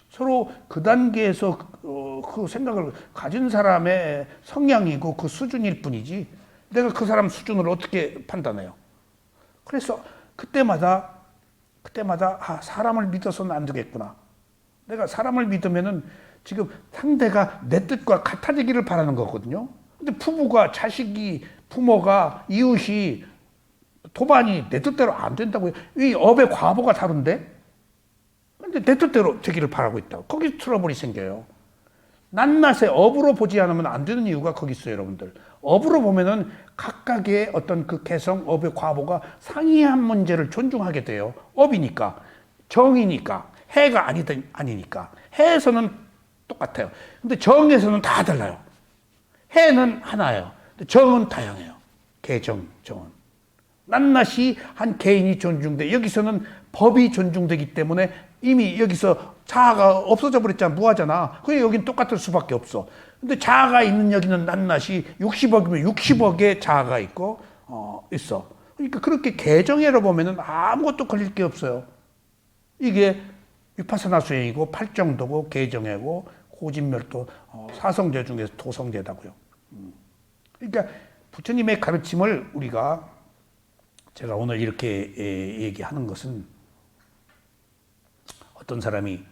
서로 그 단계에서 그 생각을 가진 사람의 성향이고 그 수준일 뿐이지 내가 그 사람 수준을 어떻게 판단해요? 그래서 그때마다 사람을 믿어서는 안 되겠구나. 내가 사람을 믿으면은 지금 상대가 내 뜻과 같아지기를 바라는 거거든요. 근데 부부가, 자식이, 부모가, 이웃이, 도반이 내 뜻대로 안 된다고요. 이 업의 과보가 다른데? 근데 내 뜻대로 되기를 바라고 있다고. 거기 트러블이 생겨요. 낱낱의 업으로 보지 않으면 안 되는 이유가 거기 있어요, 여러분들. 업으로 보면은 각각의 어떤 그 개성, 업의 과보가 상이한 문제를 존중하게 돼요. 업이니까, 정이니까, 해가 아니니까. 해에서는 똑같아요. 근데 정에서는 다 달라요. 해는 하나예요. 정은 다양해요. 개정, 정은. 낱낱이 한 개인이 존중돼. 여기서는 법이 존중되기 때문에 이미 여기서 자아가 없어져 버렸잖아. 무하잖아. 그래 여긴 똑같을 수밖에 없어. 근데 자아가 있는 여기는 낱낱이 60억이면 60억의 자아가 있고 있어. 그러니까 그렇게 개정해로 보면은 아무것도 걸릴 게 없어요. 이게 위파사나 수행이고 팔정도고 개정해고 고진멸도 사성제 중에서 도성제다고요. 그러니까 부처님의 가르침을 우리가 제가 오늘 이렇게 얘기하는 것은 어떤 사람이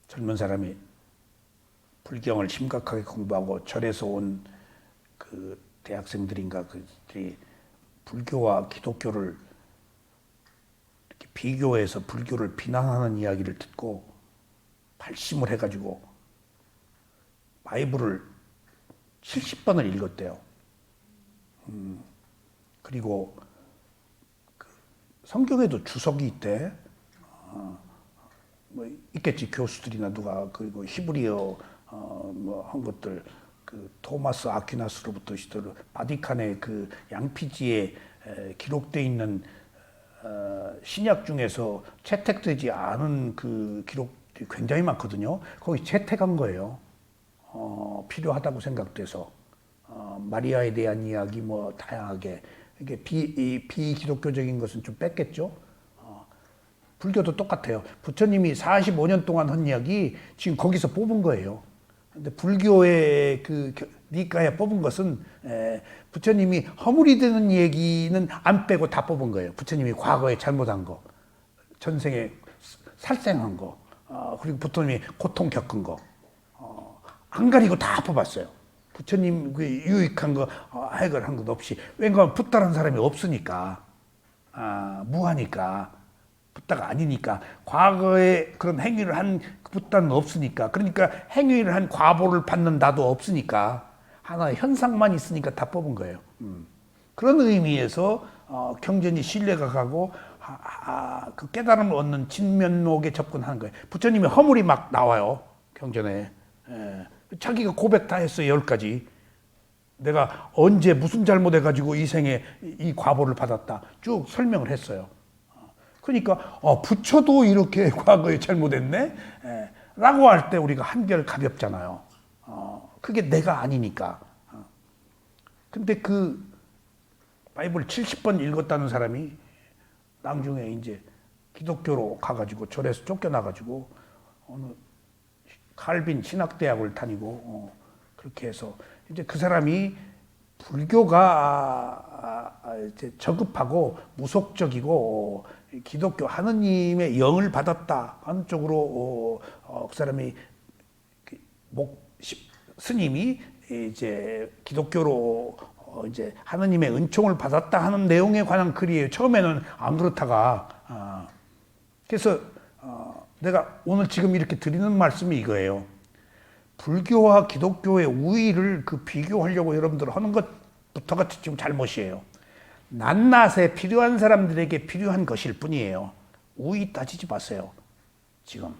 젊은 사람이 불경을 심각하게 공부하고 절에서 온 그 대학생들인가 그들이 불교와 기독교를 이렇게 비교해서 불교를 비난하는 이야기를 듣고 발심을 해가지고 바이블을 70번을 읽었대요. 그리고 그 성경에도 주석이 있대. 뭐 있겠지 교수들이나 누가. 그리고 히브리어 뭐 한 것들 그 토마스 아퀴나스로부터 시작으로 바티칸의 그 양피지에 기록돼 있는 신약 중에서 채택되지 않은 그 기록들이 굉장히 많거든요. 거기 채택한 거예요. 필요하다고 생각돼서 마리아에 대한 이야기 뭐 다양하게 이게 비기독교적인 것은 좀 뺐겠죠. 불교도 똑같아요. 부처님이 45년 동안 한 이야기 지금 거기서 뽑은 거예요. 근데 불교의 그 니까에 뽑은 것은 부처님이 허물이되는 얘기는 안 빼고 다 뽑은 거예요. 부처님이 과거에 잘못한 거, 전생에 살생한 거, 그리고 부처님이 고통 겪은 거, 안 가리고 다 뽑았어요. 부처님 그 유익한 거 해결한 것 없이. 왜냐하면 붓다라는 사람이 없으니까, 무하니까, 붓다가 아니니까, 과거에 그런 행위를 한 붓다는 없으니까, 그러니까 행위를 한 과보를 받는 나도 없으니까 하나의 현상만 있으니까 다 뽑은 거예요. 그런 의미에서 경전이 신뢰가 가고 그 깨달음을 얻는 진면목에 접근하는 거예요. 부처님이 허물이 막 나와요, 경전에. 자기가 고백 다 했어요. 10가지. 내가 언제 무슨 잘못해가지고 이 생에 이 과보를 받았다 쭉 설명을 했어요. 그러니까 부처도 이렇게 과거에 잘못했네 라고 할 때 우리가 한결 가볍잖아요. 그게 내가 아니니까. 근데 그 바이블 70번 읽었다는 사람이 나중에 이제 기독교로 가가지고 절에서 쫓겨나가지고 어느 칼빈 신학대학을 다니고 그렇게 해서 이제 그 사람이 불교가 이제 저급하고 무속적이고 기독교 하느님의 영을 받았다 하는 쪽으로 그 사람이 스님이 이제 기독교로 이제 하느님의 은총을 받았다 하는 내용에 관한 글이에요. 처음에는 안 그렇다가 그래서 내가 오늘 지금 이렇게 드리는 말씀이 이거예요. 불교와 기독교의 우위를 그 비교하려고 여러분들 하는 것부터가 지금 잘못이에요. 낱낱에 필요한 사람들에게 필요한 것일 뿐이에요. 우위 따지지 마세요. 지금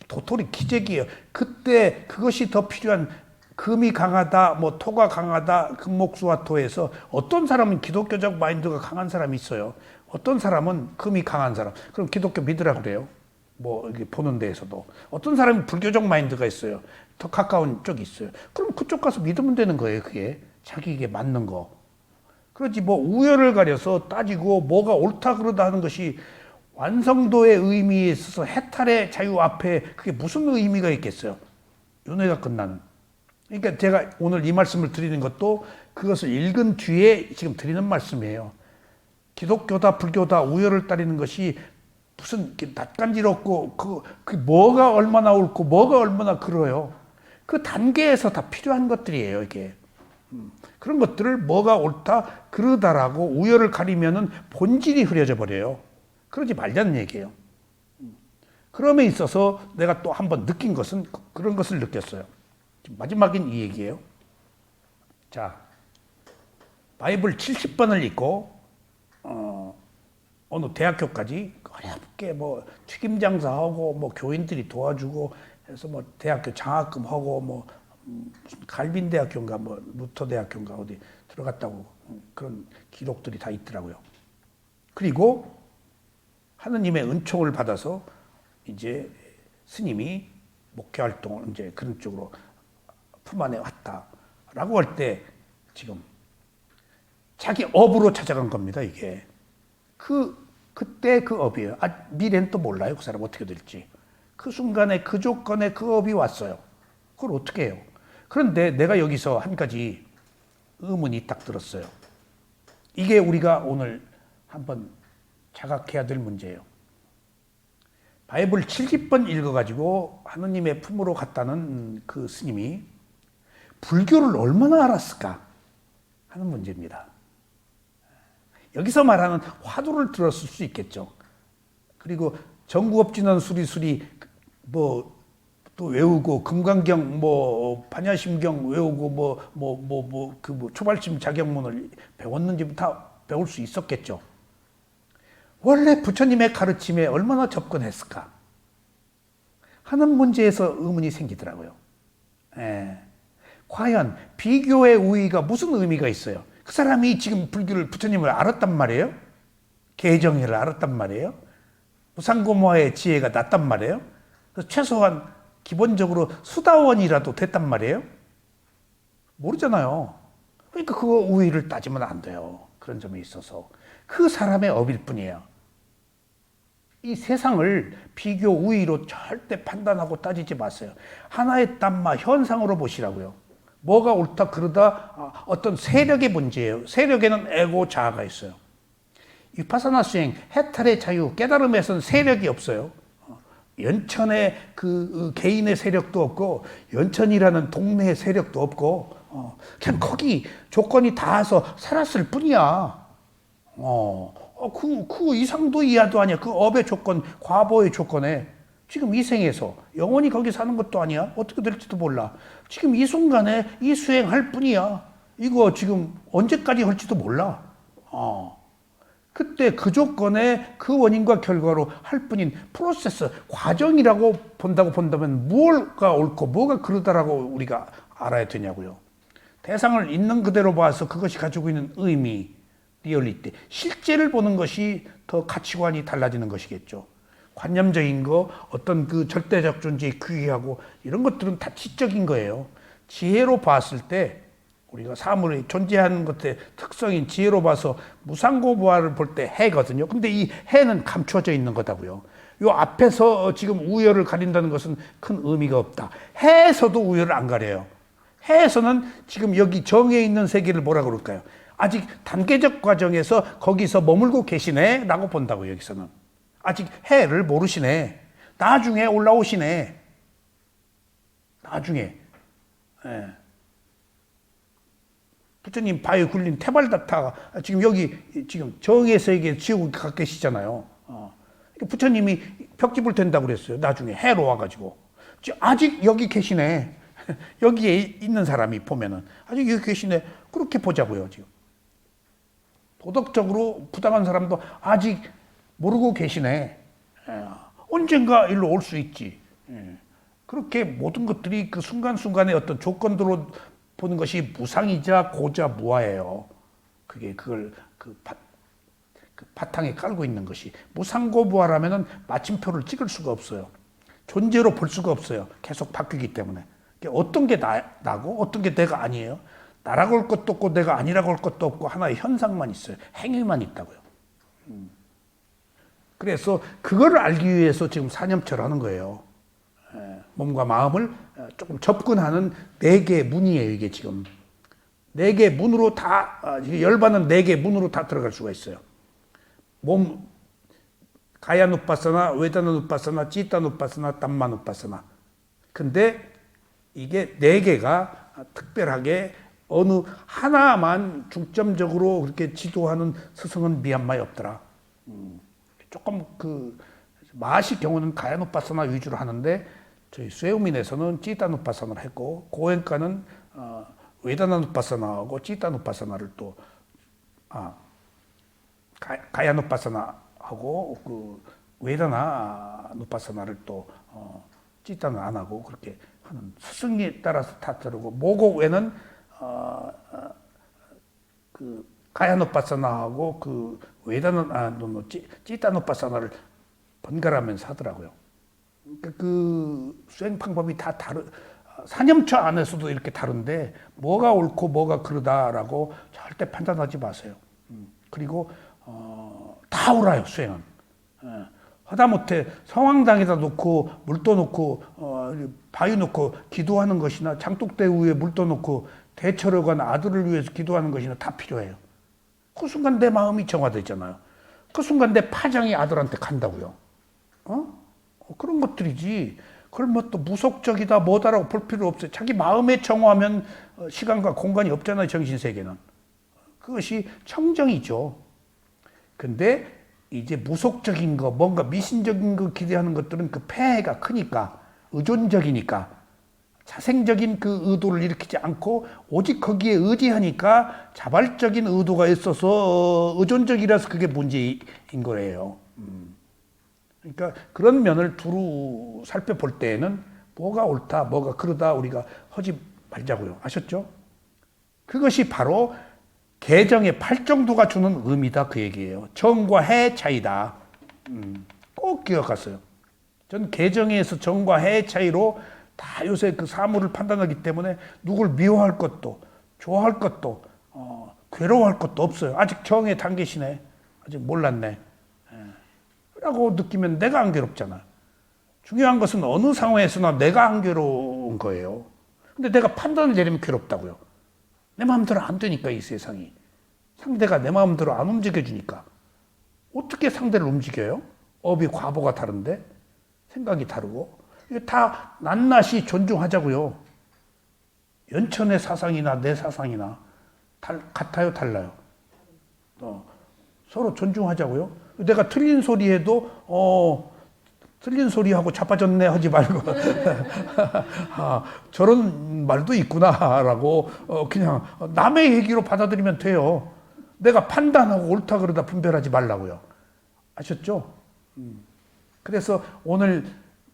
도토리 기적이에요. 그때 그것이 더 필요한, 금이 강하다, 뭐 토가 강하다, 금목수와 토에서 어떤 사람은 기독교적 마인드가 강한 사람이 있어요. 어떤 사람은 금이 강한 사람. 그럼 기독교 믿으라 그래요. 뭐 이렇게 보는 데에서도 어떤 사람은 불교적 마인드가 있어요. 더 가까운 쪽이 있어요. 그럼 그쪽 가서 믿으면 되는 거예요. 그게 자기에게 맞는 거. 그렇지 뭐 우열을 가려서 따지고 뭐가 옳다 그러다 하는 것이 완성도의 의미에 있어서 해탈의 자유 앞에 그게 무슨 의미가 있겠어요? 윤회가 끝나는. 그러니까 제가 오늘 이 말씀을 드리는 것도 그것을 읽은 뒤에 지금 드리는 말씀이에요. 기독교다 불교다 우열을 따르는 것이 무슨 낯간지럽고 그 뭐가 얼마나 옳고 뭐가 얼마나 그러요. 그 단계에서 다 필요한 것들이에요, 이게. 그런 것들을 뭐가 옳다 그러다라고 우열을 가리면은 본질이 흐려져 버려요. 그러지 말자는 얘기예요. 그럼에 있어서 내가 또 한번 느낀 것은 그런 것을 느꼈어요. 마지막인 이 얘기예요. 자, 바이블 70번을 읽고 어느 대학교까지 어렵게 뭐 튀김 장사하고 뭐 교인들이 도와주고 해서 뭐 대학교 장학금 하고 뭐 무슨 갈빈 대학교인가 뭐 루터 대학교인가 어디 들어갔다고 그런 기록들이 다 있더라고요. 그리고 하느님의 은총을 받아서 이제 스님이 목회 활동을 이제 그런 쪽으로 품안에 왔다라고 할 때 지금 자기 업으로 찾아간 겁니다, 이게. 그때 그 업이에요. 미래는 또 몰라요, 그 사람 어떻게 될지. 그 순간에 그 조건에 그 업이 왔어요. 그걸 어떻게 해요? 그런데 내가 여기서 한 가지 의문이 딱 들었어요. 이게 우리가 오늘 한번 자각해야 될 문제예요. 바이블 70번 읽어가지고 하느님의 품으로 갔다는 그 스님이 불교를 얼마나 알았을까 하는 문제입니다. 여기서 말하는 화두를 들었을 수 있겠죠. 그리고 전구업진원 수리수리 뭐 또 외우고 금강경 뭐 반야심경 외우고 그 초발심 자경문을 배웠는지 다 배울 수 있었겠죠. 원래 부처님의 가르침에 얼마나 접근했을까 하는 문제에서 의문이 생기더라고요. 과연 비교의 우위가 무슨 의미가 있어요? 그 사람이 지금 불교를 부처님을 알았단 말이에요? 개정회를 알았단 말이에요? 무상고모의 지혜가 났단 말이에요? 그래서 최소한 기본적으로 수다원이라도 됐단 말이에요? 모르잖아요. 그러니까 그거 우위를 따지면 안 돼요. 그런 점에 있어서. 그 사람의 업일 뿐이에요. 이 세상을 비교 우위로 절대 판단하고 따지지 마세요. 하나의 땀마 현상으로 보시라고요. 뭐가 옳다 그러다 어떤 세력의 문제예요. 세력에는 에고 자아가 있어요. 위파사나 수행, 해탈의 자유, 깨달음에서는 세력이 없어요. 연천의 그 개인의 세력도 없고 연천이라는 동네의 세력도 없고 그냥 거기 조건이 닿아서 살았을 뿐이야. 그 이상도 이하도 아니야. 그 업의 조건, 과보의 조건에 지금 이 생에서 영원히 거기 사는 것도 아니야. 어떻게 될지도 몰라. 지금 이 순간에 이 수행할 뿐이야. 이거 지금 언제까지 할지도 몰라. 그때 그 조건에 그 원인과 결과로 할 뿐인 프로세스, 과정이라고 본다면 뭐가 옳고 뭐가 그러다라고 우리가 알아야 되냐고요. 대상을 있는 그대로 봐서 그것이 가지고 있는 의미, 리얼리티, 실제를 보는 것이 더 가치관이 달라지는 것이겠죠. 관념적인 거, 어떤 그 절대적 존재에 귀의하고 이런 것들은 다 지적인 거예요. 지혜로 봤을 때 우리가 사물이 존재하는 것의 특성인 지혜로 봐서 무상고부화를 볼 때 해거든요. 근데 이 해는 감춰져 있는 거다고요. 요 앞에서 지금 우열을 가린다는 것은 큰 의미가 없다. 해에서도 우열을 안 가려요. 해에서는 지금 여기 정에 있는 세계를 뭐라 그럴까요? 아직 단계적 과정에서 거기서 머물고 계시네 라고 본다고 여기서는. 아직 해를 모르시네. 나중에 올라오시네. 나중에. 예. 부처님 바위 굴린 태발다타가 지금 여기 지금 정의 세계에 지옥에 가 계시잖아요. 부처님이 벽집을 된다고 그랬어요. 나중에 해로 와가지고. 아직 여기 계시네. 여기에 있는 사람이 보면은 아직 여기 계시네. 그렇게 보자고요, 지금. 도덕적으로 부당한 사람도 아직 모르고 계시네. 언젠가 일로 올 수 있지. 그렇게 모든 것들이 그 순간순간의 어떤 조건들로 보는 것이 무상이자 고자 무아예요. 그걸 그 바탕에 깔고 있는 것이 무상고무아라면은 마침표를 찍을 수가 없어요. 존재로 볼 수가 없어요. 계속 바뀌기 때문에. 어떤 게 나고 어떤 게 내가 아니에요. 나라고 할 것도 없고 내가 아니라고 할 것도 없고 하나의 현상만 있어요. 행위만 있다고요. 그래서 그거를 알기 위해서 지금 사념처를 하는 거예요. 몸과 마음을 조금 접근하는 네 개의 문이에요. 이게 지금 네 개의 문으로 다 열반은 네 개의 문으로 다 들어갈 수가 있어요. 몸 가야누빠사나, 웨다나누빠사나, 찌따누빠사나, 담마누빠사나. 근데 이게 네 개가 특별하게 어느 하나만 중점적으로 그렇게 지도하는 스승은 미얀마에 없더라. 조금 그 마하시 경우는 가야누빠사나 위주로 하는데 저희 쇠우민에서는 찌따누빠사나를 했고 고엔카는 웨다나누빠사나하고 찌따누빠사나를 또 가야누빠사나하고 그 웨다나누빠사나를 또 찌따는 안 하고 그렇게 하는 스승에 따라서 다 다르고 모곡외는 그 가야누빠사나하고 그 찌따누빠사나를 번갈아가면서 하더라고요. 그러니까 그 수행 방법이 다 사념처 안에서도 이렇게 다른데 뭐가 옳고 뭐가 그르다라고 절대 판단하지 마세요. 그리고 다 옳아요 수행은. 하다못해 성황당에다 놓고 물도 놓고 바위 놓고 기도하는 것이나 장독대 위에 물도 놓고 대처를 아들을 위해서 기도하는 것이나 다 필요해요. 그 순간 내 마음이 정화되잖아요. 그 순간 내 파장이 아들한테 간다고요. 그런 것들이지. 그걸 뭐 또 무속적이다 뭐다라고 볼 필요 없어요. 자기 마음에 정화하면 시간과 공간이 없잖아요. 정신세계는. 그것이 청정이죠. 근데 이제 무속적인 거 뭔가 미신적인 거 기대하는 것들은 그 폐해가 크니까 의존적이니까 자생적인 그 의도를 일으키지 않고 오직 거기에 의지하니까 자발적인 의도가 있어서 의존적이라서 그게 문제인 거예요. 그러니까 그런 면을 두루 살펴볼 때에는 뭐가 옳다 뭐가 그르다 우리가 하지 말자고요. 아셨죠? 그것이 바로 개정의 팔정도가 주는 의미다 그 얘기예요. 정과 해의 차이다. 꼭 기억하세요. 전 개정에서 정과 해의 차이로 다 요새 그 사물을 판단하기 때문에 누굴 미워할 것도 좋아할 것도 괴로워할 것도 없어요. 아직 정의 단계시네. 아직 몰랐네. 라고 느끼면 내가 안 괴롭잖아. 중요한 것은 어느 상황에서나 내가 안 괴로운 거예요. 근데 내가 판단을 내리면 괴롭다고요. 내 마음대로 안 되니까 이 세상이. 상대가 내 마음대로 안 움직여주니까. 어떻게 상대를 움직여요? 업이 과보가 다른데? 생각이 다르고. 이게 다 낱낱이 존중하자고요. 연천의 사상이나 내 사상이나 같아요 달라요? 서로 존중하자고요. 내가 틀린 소리 해도 틀린 소리하고 자빠졌네 하지 말고 저런 말도 있구나라고 그냥 남의 얘기로 받아들이면 돼요. 내가 판단하고 옳다 그러다 분별하지 말라고요. 아셨죠? 그래서 오늘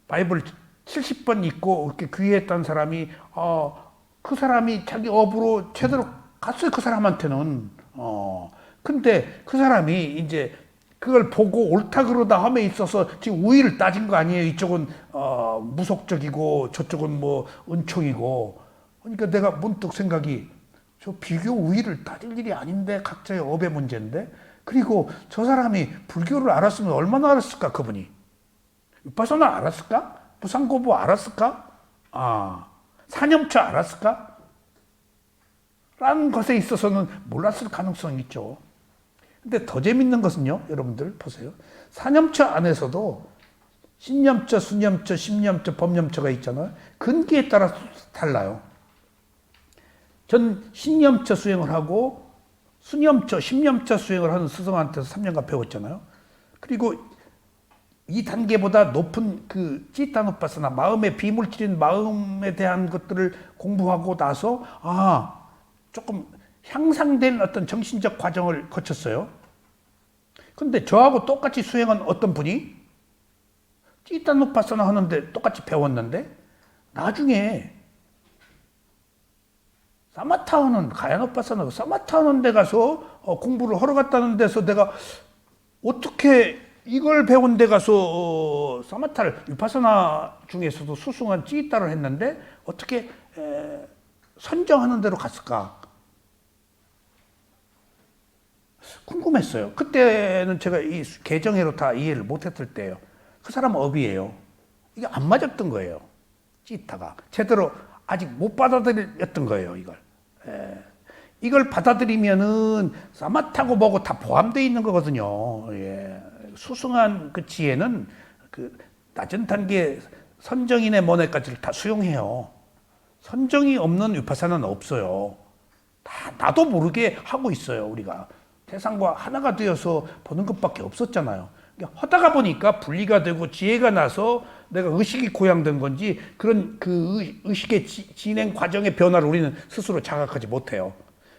바이블 70번 읽고 이렇게 귀했던 사람이 그 사람이 자기 업으로 제대로 갔어요. 그 사람한테는. 근데 그 사람이 이제 그걸 보고 옳다 그러다 함에 있어서 지금 우위를 따진 거 아니에요. 이쪽은 무속적이고 저쪽은 뭐 은총이고. 그러니까 내가 문득 생각이 저 비교 우위를 따질 일이 아닌데 각자의 업의 문제인데. 그리고 저 사람이 불교를 알았으면 얼마나 알았을까 그분이. 위파사나 알았을까? 무상고부 알았을까? 사념처 알았을까? 라는 것에 있어서는 몰랐을 가능성이 있죠. 근데 더 재밌는 것은요, 여러분들 보세요. 사념처 안에서도 신념처, 수념처, 심념처, 법념처가 있잖아요. 근기에 따라서 달라요. 전 신념처 수행을 하고 수념처, 심념처 수행을 하는 스승한테서 3년간 배웠잖아요. 그리고 이 단계보다 높은 그 찌따누빠사나 마음의 비물질인 마음에 대한 것들을 공부하고 나서 조금 향상된 어떤 정신적 과정을 거쳤어요. 근데 저하고 똑같이 수행한 어떤 분이 찌따누빠사나 하는데 똑같이 배웠는데 나중에 사마타 하는 가야누빠사나 사마타 하는 데 가서 공부를 하러 갔다는 데서 내가 어떻게 이걸 배운 데 가서 사마타를 위파사나 중에서도 수승한 찌따를 했는데 어떻게 선정하는 대로 갔을까? 궁금했어요. 그때는 제가 이 개정회로 다 이해를 못했을 때예요. 그 사람 업이에요. 이게 안 맞았던 거예요. 찌타가 제대로 아직 못 받아들였던 거예요. 이걸. 이걸 받아들이면은 사마타고 뭐고 다 포함되어 있는 거거든요. 예. 수승한 그 지혜는 그 낮은 단계 선정인의 모네까지를 다 수용해요. 선정이 없는 위파사나는 없어요. 다 나도 모르게 하고 있어요. 우리가 세상과 하나가 되어서 보는 것밖에 없었잖아요. 그러니까 하다가 보니까 분리가 되고 지혜가 나서 내가 의식이 고양된 건지 그런 그 의식의 진행 과정의 변화를 우리는 스스로 자각하지 못해요.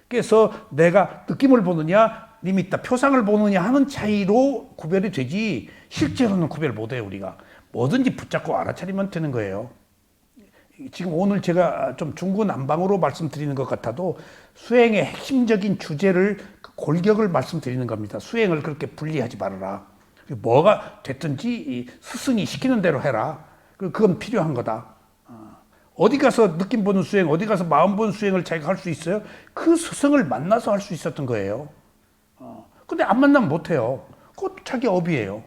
그래서 내가 느낌을 보느냐 리미타 표상을 보느냐 하는 차이로 구별이 되지 실제로는 구별 못해요. 우리가 뭐든지 붙잡고 알아차리면 되는 거예요. 지금 오늘 제가 좀 중구난방으로 말씀드리는 것 같아도 수행의 핵심적인 주제를 그 골격을 말씀드리는 겁니다. 수행을 그렇게 분리하지 말아라. 뭐가 됐든지 스승이 시키는 대로 해라. 그건 필요한 거다. 어디 가서 느낌 보는 수행, 어디 가서 마음 보는 수행을 자기가 할 수 있어요? 그 스승을 만나서 할 수 있었던 거예요. 근데 안 만나면 못해요. 그것도 자기 업이에요.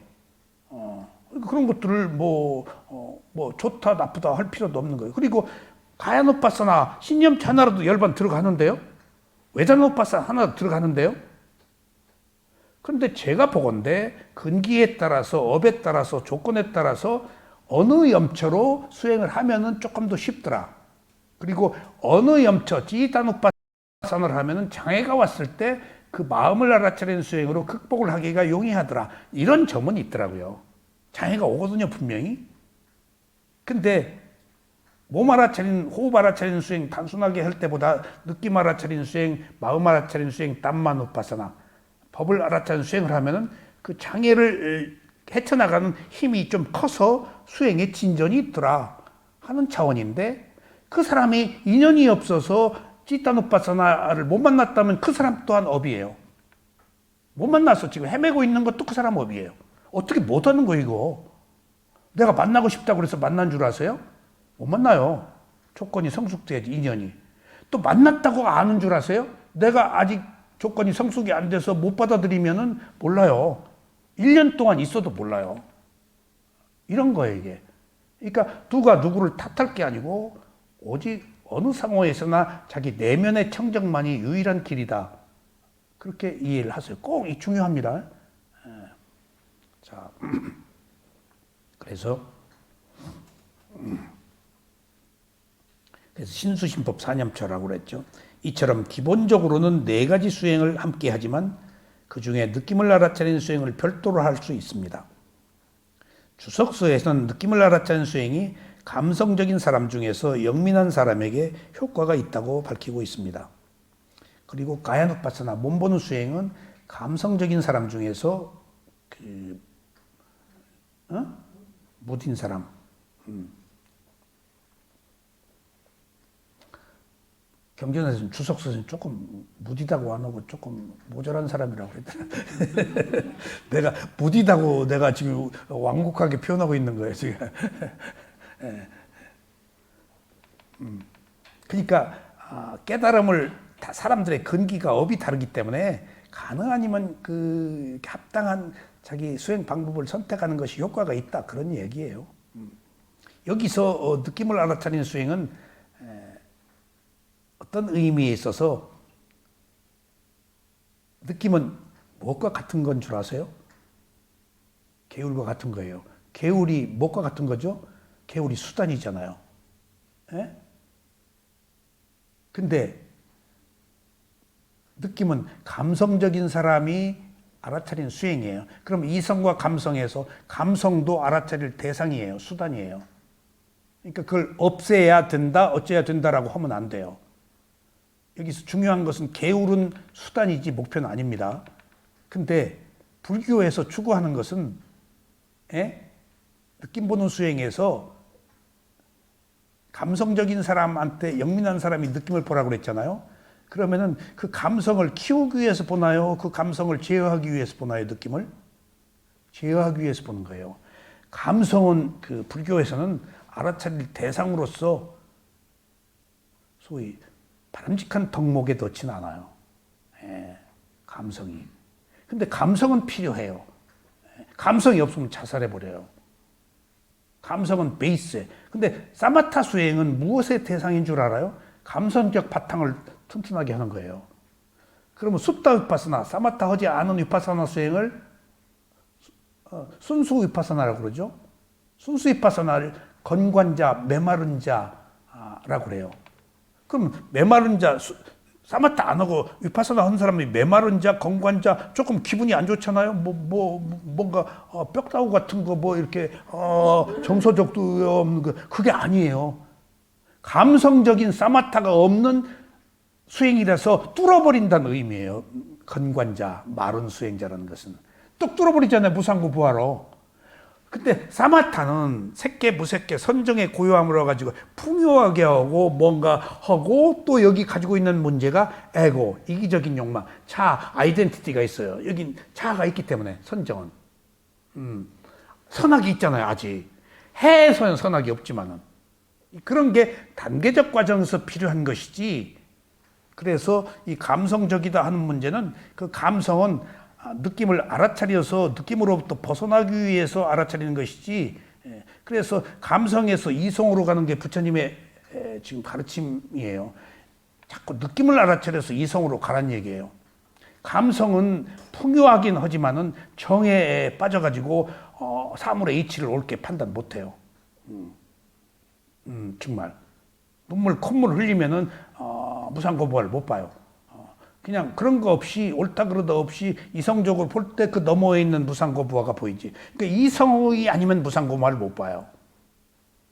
그런 것들을 뭐 좋다 나쁘다 할 필요도 없는 거예요. 그리고 가야노파사나 신념체 하나라도 열반 들어가는데요. 외자노파사나 하나 들어가는데요. 그런데 제가 보건대 근기에 따라서 업에 따라서 조건에 따라서 어느 염처로 수행을 하면은 조금 더 쉽더라. 그리고 어느 염처 지다누파사나를 하면은 장애가 왔을 때 그 마음을 알아차리는 수행으로 극복을 하기가 용이하더라. 이런 점은 있더라고요. 장애가 오거든요, 분명히. 근데 몸 알아차리는, 호흡 알아차리는 수행 단순하게 할 때보다 느낌 알아차리는 수행, 마음 알아차리는 수행, 담마누파사나 법을 알아차리는 수행을 하면은 그 장애를 헤쳐나가는 힘이 좀 커서 수행에 진전이 있더라 하는 차원인데, 그 사람이 인연이 없어서 찌따누파사나를 못 만났다면 그 사람 또한 업이에요. 못 만나서 지금 헤매고 있는 것도 그 사람 업이에요. 어떻게 못하는 거 이거. 내가 만나고 싶다고 그래서 만난 줄 아세요? 못 만나요. 조건이 성숙돼야지, 인연이. 또 만났다고 아는 줄 아세요? 내가 아직 조건이 성숙이 안 돼서 못 받아들이면은 몰라요. 1년 동안 있어도 몰라요. 이런 거예요, 이게. 그러니까 누가 누구를 탓할 게 아니고 오직 어느 상황에서나 자기 내면의 청정만이 유일한 길이다. 그렇게 이해를 하세요. 꼭 이 중요합니다. 자, 그래서 신수신법 사념처라고 그랬죠. 이처럼 기본적으로는 4가지 수행을 함께 하지만 그 중에 느낌을 알아차리는 수행을 별도로 할 수 있습니다. 주석서에서는 느낌을 알아차리는 수행이 감성적인 사람 중에서 영민한 사람에게 효과가 있다고 밝히고 있습니다. 그리고 가야누파사나 몸 보는 수행은 감성적인 사람 중에서 무딘 사람, 경전에서는 주석서는 조금 무디다고 안 하고 조금 모자란 사람이라고 그랬더라. 내가 무디다고 내가 지금 완곡하게 표현하고 있는 거예요, 지금. 그러니까 깨달음을 사람들의 근기가 업이 다르기 때문에 가능하면 그 합당한 자기 수행 방법을 선택하는 것이 효과가 있다, 그런 얘기예요. 여기서 느낌을 알아차리는 수행은 어떤 의미에 있어서 느낌은 무엇과 같은 건 줄 아세요? 개울과 같은 거예요. 개울이 무엇과 같은 거죠? 개울이 수단이잖아요. 예? 근데 느낌은 감성적인 사람이 알아차리는 수행이에요. 그럼 이성과 감성에서 감성도 알아차릴 대상이에요. 수단이에요. 그러니까 그걸 없애야 된다, 어째야 된다라고 하면 안 돼요. 여기서 중요한 것은 개울은 수단이지 목표는 아닙니다. 근데 불교에서 추구하는 것은 느낌 보는 수행에서 감성적인 사람한테 영민한 사람이 느낌을 보라고 그랬잖아요. 그러면은 그 감성을 키우기 위해서 보나요? 그 감성을 제어하기 위해서 보나요? 느낌을? 제어하기 위해서 보는 거예요. 감성은 그 불교에서는 알아차릴 대상으로서 소위 바람직한 덕목에 넣지는 않아요. 감성이. 근데 감성은 필요해요. 감성이 없으면 자살해버려요. 감성은 베이스에. 근데 사마타 수행은 무엇의 대상인 줄 알아요? 감성적 바탕을 튼튼하게 하는 거예요. 그러면 숫다 위파사나, 사마타 하지 않은 위파사나 수행을 순수 위파사나라고 그러죠. 순수 위파사나를 건관자, 메마른 자라고 그래요. 그럼 메마른 자, 사마타 안 하고 위파사나 하는 사람이 메마른 자, 건관자 조금 기분이 안 좋잖아요. 뭔가 뼈다구 같은 거 뭐 이렇게 정서적도 없는 거 그게 아니에요. 감성적인 사마타가 없는 수행이라서 뚫어버린다는 의미예요. 건관자, 마른 수행자라는 것은 뚝 뚫어버리잖아요. 무상고 부하로. 근데 사마타는 색계 무색계 선정의 고요함으로 가지고 풍요하게 하고 뭔가 하고 또 여기 가지고 있는 문제가 에고, 이기적인 욕망, 자, 아이덴티티가 있어요. 여긴 자아가 있기 때문에 선정은 선악이 있잖아요. 아직 해에서는 선악이 없지만은 그런 게 단계적 과정에서 필요한 것이지. 그래서 이 감성적이다 하는 문제는 그 감성은 느낌을 알아차려서 느낌으로부터 벗어나기 위해서 알아차리는 것이지. 그래서 감성에서 이성으로 가는 게 부처님의 지금 가르침이에요. 자꾸 느낌을 알아차려서 이성으로 가란 얘기예요. 감성은 풍요하긴 하지만은 정에 빠져가지고 사물의 이치를 옳게 판단 못해요. 정말 눈물 콧물 흘리면은 무상고부화를 못 봐요. 그냥 그런 거 없이 옳다 그러다 없이 이성적으로 볼 때 그 너머에 있는 무상고부화가 보이지. 그러니까 이성이 아니면 무상고부화를 못 봐요.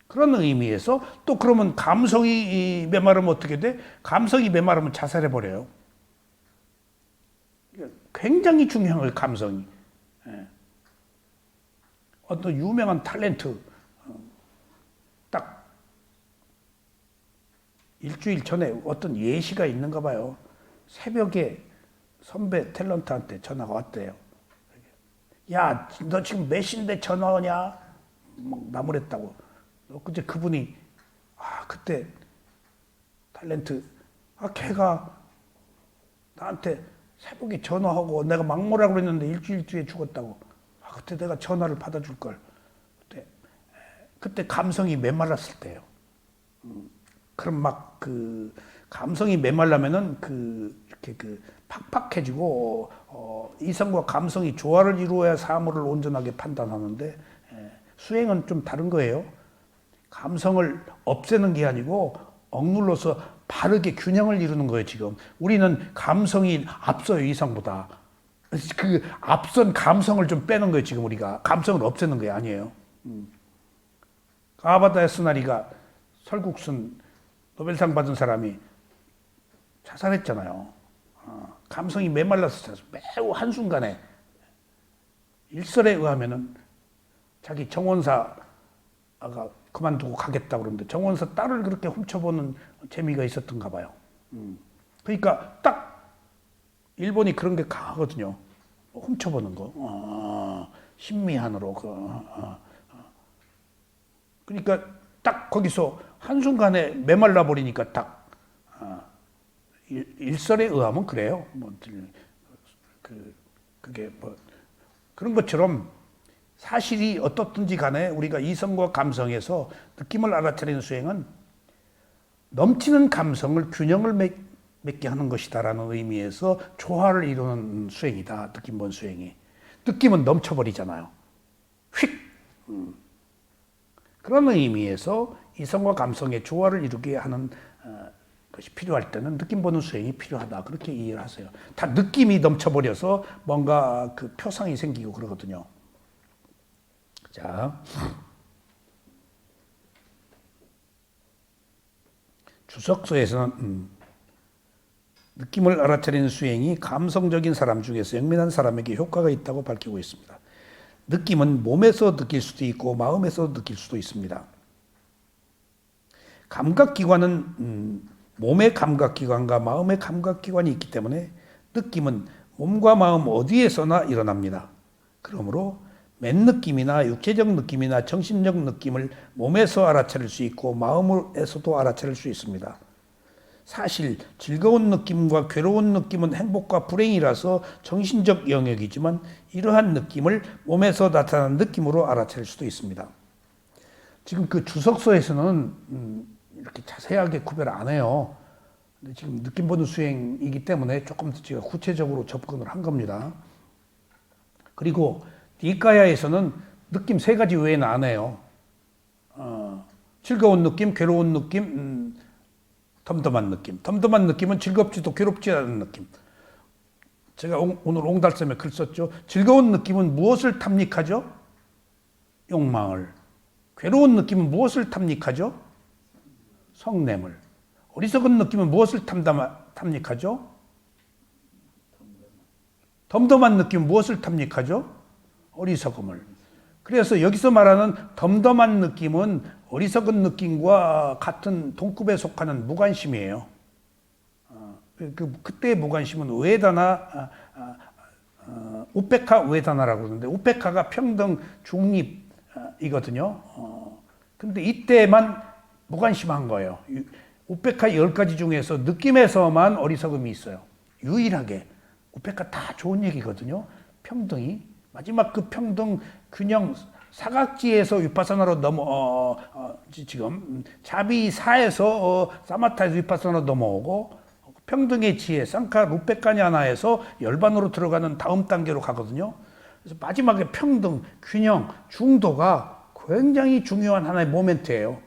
그런 의미에서 또 그러면 감성이 메마르면 어떻게 돼? 감성이 메마르면 자살해 버려요. 굉장히 중요한 거예요, 감성이. 어떤 유명한 탤런트 딱 일주일 전에 어떤 예시가 있는가 봐요. 새벽에 선배 탤런트한테 전화가 왔대요. 야, 너 지금 몇 시인데 전화 오냐? 막 나무랬다고. 그때 그분이 그때 탤런트 걔가 나한테 새벽에 전화하고 내가 막모라고 그랬는데 일주일 뒤에 죽었다고. 그때 내가 전화를 받아줄 걸. 그때 감성이 메말랐을 때예요. 그럼 막 그 감성이 메말라면은 이렇게 팍팍해지고 이성과 감성이 조화를 이루어야 사물을 온전하게 판단하는데 수행은 좀 다른 거예요. 감성을 없애는 게 아니고 억눌러서 바르게 균형을 이루는 거예요. 지금 우리는 감성이 앞서요, 이성보다. 그 앞선 감성을 좀 빼는 거예요. 지금 우리가 감성을 없애는 게 아니에요. 가바다 에스나리가 설국순 노벨상 받은 사람이 자살했잖아요. 감성이 메말라서 매우 한순간에 일설에 의하면은 자기 정원사가 그만두고 가겠다고 그러는데 정원사 딸을 그렇게 훔쳐보는 재미가 있었던가 봐요. 그러니까 딱 일본이 그런 게 강하거든요. 훔쳐보는 거. 신미한으로. 그러니까 딱 거기서 한순간에 메말라 버리니까 딱 일설에 의하면 그래요. 그게 그런 것처럼 사실이 어떻든지 간에 우리가 이성과 감성에서 느낌을 알아차리는 수행은 넘치는 감성을 균형을 맺게 하는 것이다라는 의미에서 조화를 이루는 수행이다. 느낌본 수행이. 느낌은 넘쳐버리잖아요. 휙. 그런 의미에서 이성과 감성의 조화를 이루게 하는 것이 필요할 때는 느낌 보는 수행이 필요하다. 그렇게 이해를 하세요. 다 느낌이 넘쳐버려서 뭔가 그 표상이 생기고 그러거든요. 자, 주석서에서는 느낌을 알아차리는 수행이 감성적인 사람 중에서 영민한 사람에게 효과가 있다고 밝히고 있습니다. 느낌은 몸에서 느낄 수도 있고 마음에서 느낄 수도 있습니다. 감각기관은 몸의 감각기관과 마음의 감각기관이 있기 때문에 느낌은 몸과 마음 어디에서나 일어납니다. 그러므로 맨느낌이나 육체적 느낌이나 정신적 느낌을 몸에서 알아차릴 수 있고 마음에서도 알아차릴 수 있습니다. 사실 즐거운 느낌과 괴로운 느낌은 행복과 불행이라서 정신적 영역이지만 이러한 느낌을 몸에서 나타나는 느낌으로 알아차릴 수도 있습니다. 지금 그 주석서에서는 이렇게 자세하게 구별 안 해요. 근데 지금 느낌 보는 수행이기 때문에 조금 더 제가 구체적으로 접근을 한 겁니다. 그리고 니까야에서는 느낌 세 가지 외에는 안 해요. 즐거운 느낌, 괴로운 느낌, 덤덤한 느낌. 덤덤한 느낌은 즐겁지도 괴롭지 않은 느낌. 제가 오늘 옹달샘에 글 썼죠. 즐거운 느낌은 무엇을 탐닉하죠? 욕망을. 괴로운 느낌은 무엇을 탐닉하죠? 성냄을. 어리석은 느낌은 무엇을 탐닉하죠? 덤덤한 느낌은 무엇을 탐닉하죠? 어리석음을. 그래서 여기서 말하는 덤덤한 느낌은 어리석은 느낌과 같은 동급에 속하는 무관심이에요. 그때의 무관심은 웨다나, 우페카 웨다나라고 그러는데, 우페카가 평등 중립이거든요. 근데 이때만 무관심한 거예요. 우페카 10가지 중에서 느낌에서만 어리석음이 있어요. 유일하게. 우페카 다 좋은 얘기거든요. 평등이. 마지막 그 평등 균형 사각지에서 위파사나로 지금 자비사에서 사마타에서 위파사나로 넘어오고 평등의 지혜 상카 루페카냐나에서 열반으로 들어가는 다음 단계로 가거든요. 그래서 마지막에 평등, 균형, 중도가 굉장히 중요한 하나의 모멘트예요.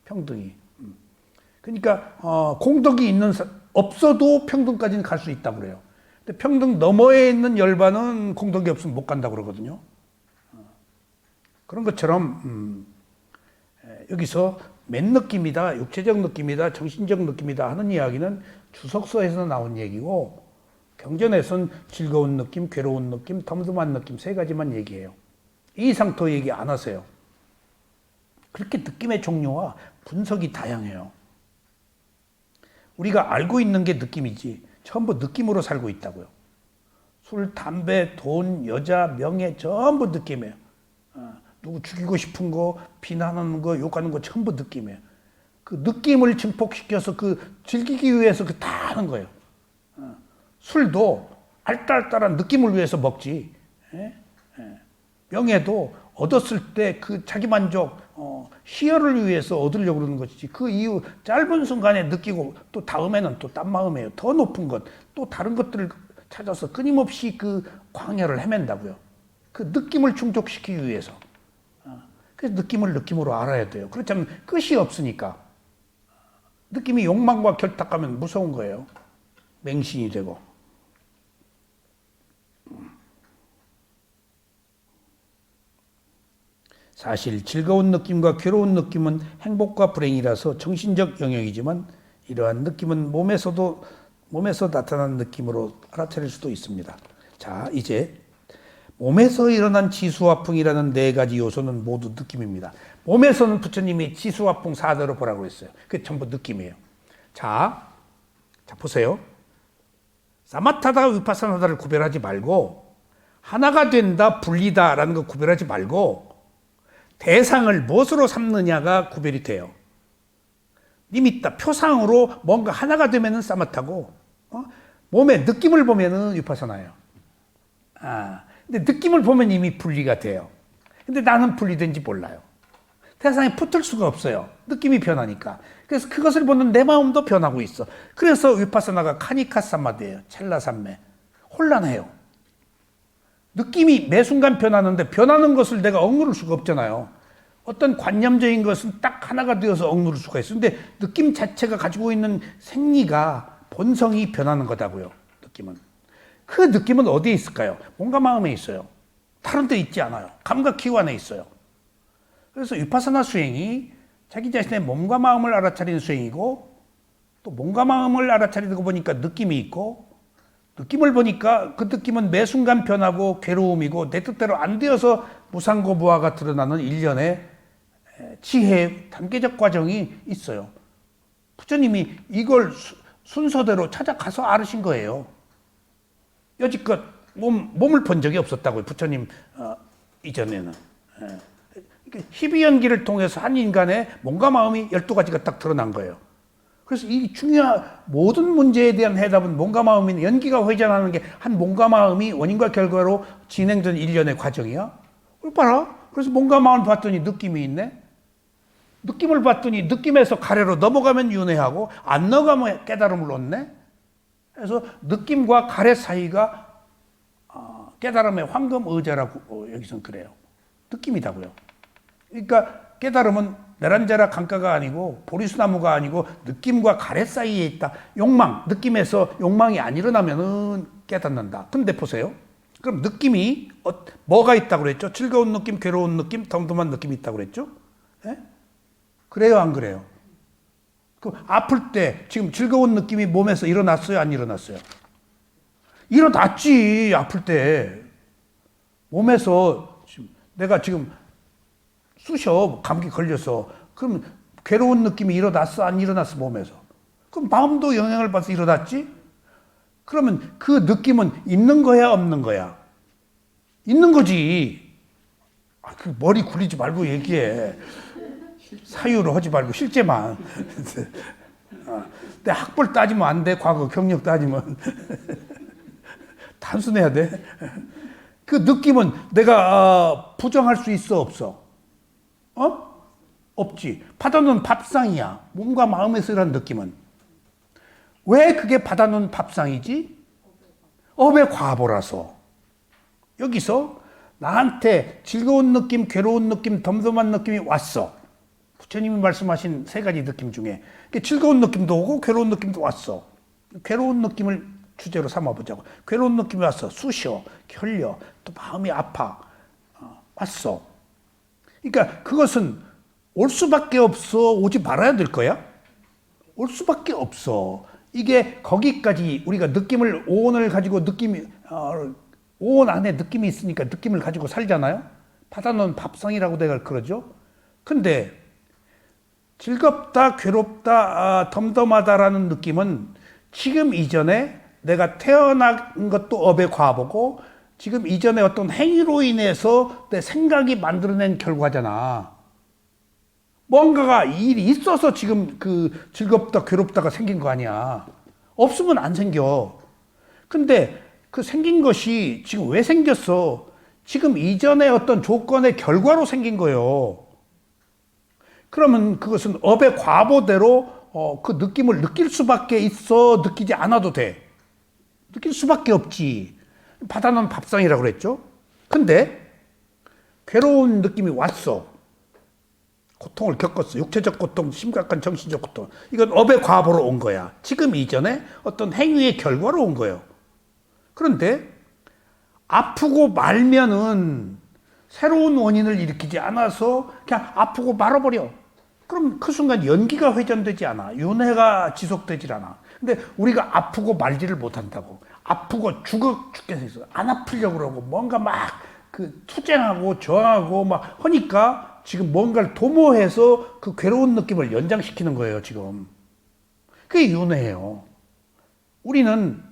평등이. 그러니까 공덕이 없어도 평등까지는 갈 수 있다고 그래요. 근데 평등 너머에 있는 열반은 공덕이 없으면 못 간다고 그러거든요. 그런 것처럼 여기서 맨 느낌이다, 육체적 느낌이다, 정신적 느낌이다 하는 이야기는 주석서에서 나온 얘기고 경전에선 즐거운 느낌, 괴로운 느낌, 덤덤한 느낌 세 가지만 얘기해요. 이 이상 더 얘기 안 하세요. 그렇게 느낌의 종류와 분석이 다양해요. 우리가 알고 있는 게 느낌이지 전부 느낌으로 살고 있다고요. 술, 담배, 돈, 여자, 명예 전부 느낌이에요. 누구 죽이고 싶은 거, 비난하는 거, 욕하는 거 전부 느낌이에요. 그 느낌을 증폭시켜서 그 즐기기 위해서 그 다 하는 거예요. 술도 알딸딸한 느낌을 위해서 먹지. 명예도 얻었을 때 그 자기 만족, 희열을 위해서 얻으려고 그러는 것이지. 그 이후 짧은 순간에 느끼고 또 다음에는 또 딴 마음이에요. 더 높은 것, 또 다른 것들을 찾아서 끊임없이 그 광야를 헤맨다고요. 그 느낌을 충족시키기 위해서. 그래서 느낌을 느낌으로 알아야 돼요. 그렇지 않으면 끝이 없으니까. 느낌이 욕망과 결탁하면 무서운 거예요. 맹신이 되고. 사실 즐거운 느낌과 괴로운 느낌은 행복과 불행이라서 정신적 영역이지만 이러한 느낌은 몸에서 나타나는 느낌으로 알아차릴 수도 있습니다. 자, 이제 몸에서 일어난 지수화풍이라는 네 가지 요소는 모두 느낌입니다. 몸에서는 부처님이 지수화풍 4대로 보라고 했어요. 그게 전부 느낌이에요. 자 보세요. 사마타다 위파사나다를 구별하지 말고 하나가 된다, 분리다라는 거 구별하지 말고 대상을 무엇으로 삼느냐가 구별이 돼요. 니미타, 표상으로 뭔가 하나가 되면은 사마타고, 몸의 느낌을 보면은 위파사나예요. 근데 느낌을 보면 이미 분리가 돼요. 근데 나는 분리된지 몰라요. 세상에 붙을 수가 없어요. 느낌이 변하니까. 그래서 그것을 보는 내 마음도 변하고 있어. 그래서 위파사나가 카니카 사마디예요. 찰나 삼매. 혼란해요. 느낌이 매 순간 변하는데 변하는 것을 내가 억누를 수가 없잖아요. 어떤 관념적인 것은 딱 하나가 되어서 억누를 수가 있어요. 근데 느낌 자체가 가지고 있는 생리가 본성이 변하는 거다고요. 느낌은. 그 느낌은 어디에 있을까요? 몸과 마음에 있어요. 다른 데 있지 않아요. 감각기관에 있어요. 그래서 위파사나 수행이 자기 자신의 몸과 마음을 알아차리는 수행이고 또 몸과 마음을 알아차리는 거 보니까 느낌이 있고 느낌을 보니까 그 느낌은 매 순간 변하고 괴로움이고 내 뜻대로 안 되어서 무상고부화가 드러나는 일련의 지혜의 단계적 과정이 있어요. 부처님이 이걸 순서대로 찾아가서 알으신 거예요. 여지껏 몸을 본 적이 없었다고요. 부처님 이전에는. 희비연기를 통해서 한 인간의 몸과 마음이 12가지가 딱 드러난 거예요. 그래서 이 중요한 모든 문제에 대한 해답은 몸과 마음이 연기가 회전하는 게 한 몸과 마음이 원인과 결과로 진행된 일련의 과정이야. 봐라. 그래서 몸과 마음을 봤더니 느낌이 있네. 느낌을 봤더니 느낌에서 가래로 넘어가면 윤회하고 안 넘어가면 깨달음을 얻네. 그래서 느낌과 가래 사이가 깨달음의 황금 의자라고 여기선 그래요. 느낌이다고요. 그러니까 깨달음은 내란자라 강가가 아니고 보리수나무가 아니고 느낌과 가래 사이에 있다. 욕망, 느낌에서 욕망이 안 일어나면은 깨닫는다. 근데 보세요. 그럼 느낌이 뭐가 있다고 그랬죠? 즐거운 느낌, 괴로운 느낌, 덤덤한 느낌이 있다고 그랬죠? 예? 그래요, 안 그래요? 그럼 아플 때 지금 즐거운 느낌이 몸에서 일어났어요, 안 일어났어요? 일어났지. 아플 때 몸에서 내가 지금 쑤셔 감기 걸려서 그럼 괴로운 느낌이 일어났어, 안 일어났어 몸에서? 그럼 마음도 영향을 받아서 일어났지? 그러면 그 느낌은 있는 거야, 없는 거야? 있는 거지. 그 머리 굴리지 말고 얘기해. 사유로 하지 말고 실제만. 내 학벌 따지면 안 돼. 과거 경력 따지면. 단순해야 돼. 그 느낌은 내가 부정할 수 있어, 없어? 없지. 받아놓은 밥상이야. 몸과 마음에서 일어난 느낌은. 왜 그게 받아놓은 밥상이지? 업의 과보라서. 여기서 나한테 즐거운 느낌, 괴로운 느낌, 덤덤한 느낌이 왔어. 부처님이 말씀하신 세 가지 느낌 중에 즐거운 느낌도 오고 괴로운 느낌도 왔어. 괴로운 느낌을 주제로 삼아보자고. 괴로운 느낌이 왔어. 쑤셔, 혈려, 또 마음이 아파. 왔어. 그러니까 그것은 올 수밖에 없어. 오지 말아야 될 거야? 올 수밖에 없어. 이게 거기까지 우리가 느낌을, 오온을 가지고 느낌이, 오온 안에 느낌이 있으니까 느낌을 가지고 살잖아요? 받아놓은 밥상이라고 내가 그러죠? 근데 즐겁다, 괴롭다, 덤덤하다라는 느낌은 지금 이전에 내가 태어난 것도 업의 과보고 지금 이전에 어떤 행위로 인해서 내 생각이 만들어낸 결과잖아. 뭔가가 일이 있어서 지금 그 즐겁다, 괴롭다가 생긴 거 아니야. 없으면 안 생겨. 근데 그 생긴 것이 지금 왜 생겼어? 지금 이전에 어떤 조건의 결과로 생긴 거예요. 그러면 그것은 업의 과보대로 그 느낌을 느낄 수밖에 있어. 느끼지 않아도 돼. 느낄 수밖에 없지. 받아놓은 밥상이라고 그랬죠. 근데 괴로운 느낌이 왔어. 고통을 겪었어. 육체적 고통, 심각한 정신적 고통. 이건 업의 과보로 온 거야. 지금 이전에 어떤 행위의 결과로 온 거예요. 그런데 아프고 말면은 새로운 원인을 일으키지 않아서 그냥 아프고 말아버려. 그럼 그 순간 연기가 회전되지 않아. 윤회가 지속되질 않아. 근데 우리가 아프고 말지를 못한다고. 아프고 죽게 돼 있어. 안 아프려고 그러고 뭔가 막 그 투쟁하고 저항하고 막 하니까 지금 뭔가를 도모해서 그 괴로운 느낌을 연장시키는 거예요, 지금. 그게 윤회예요. 우리는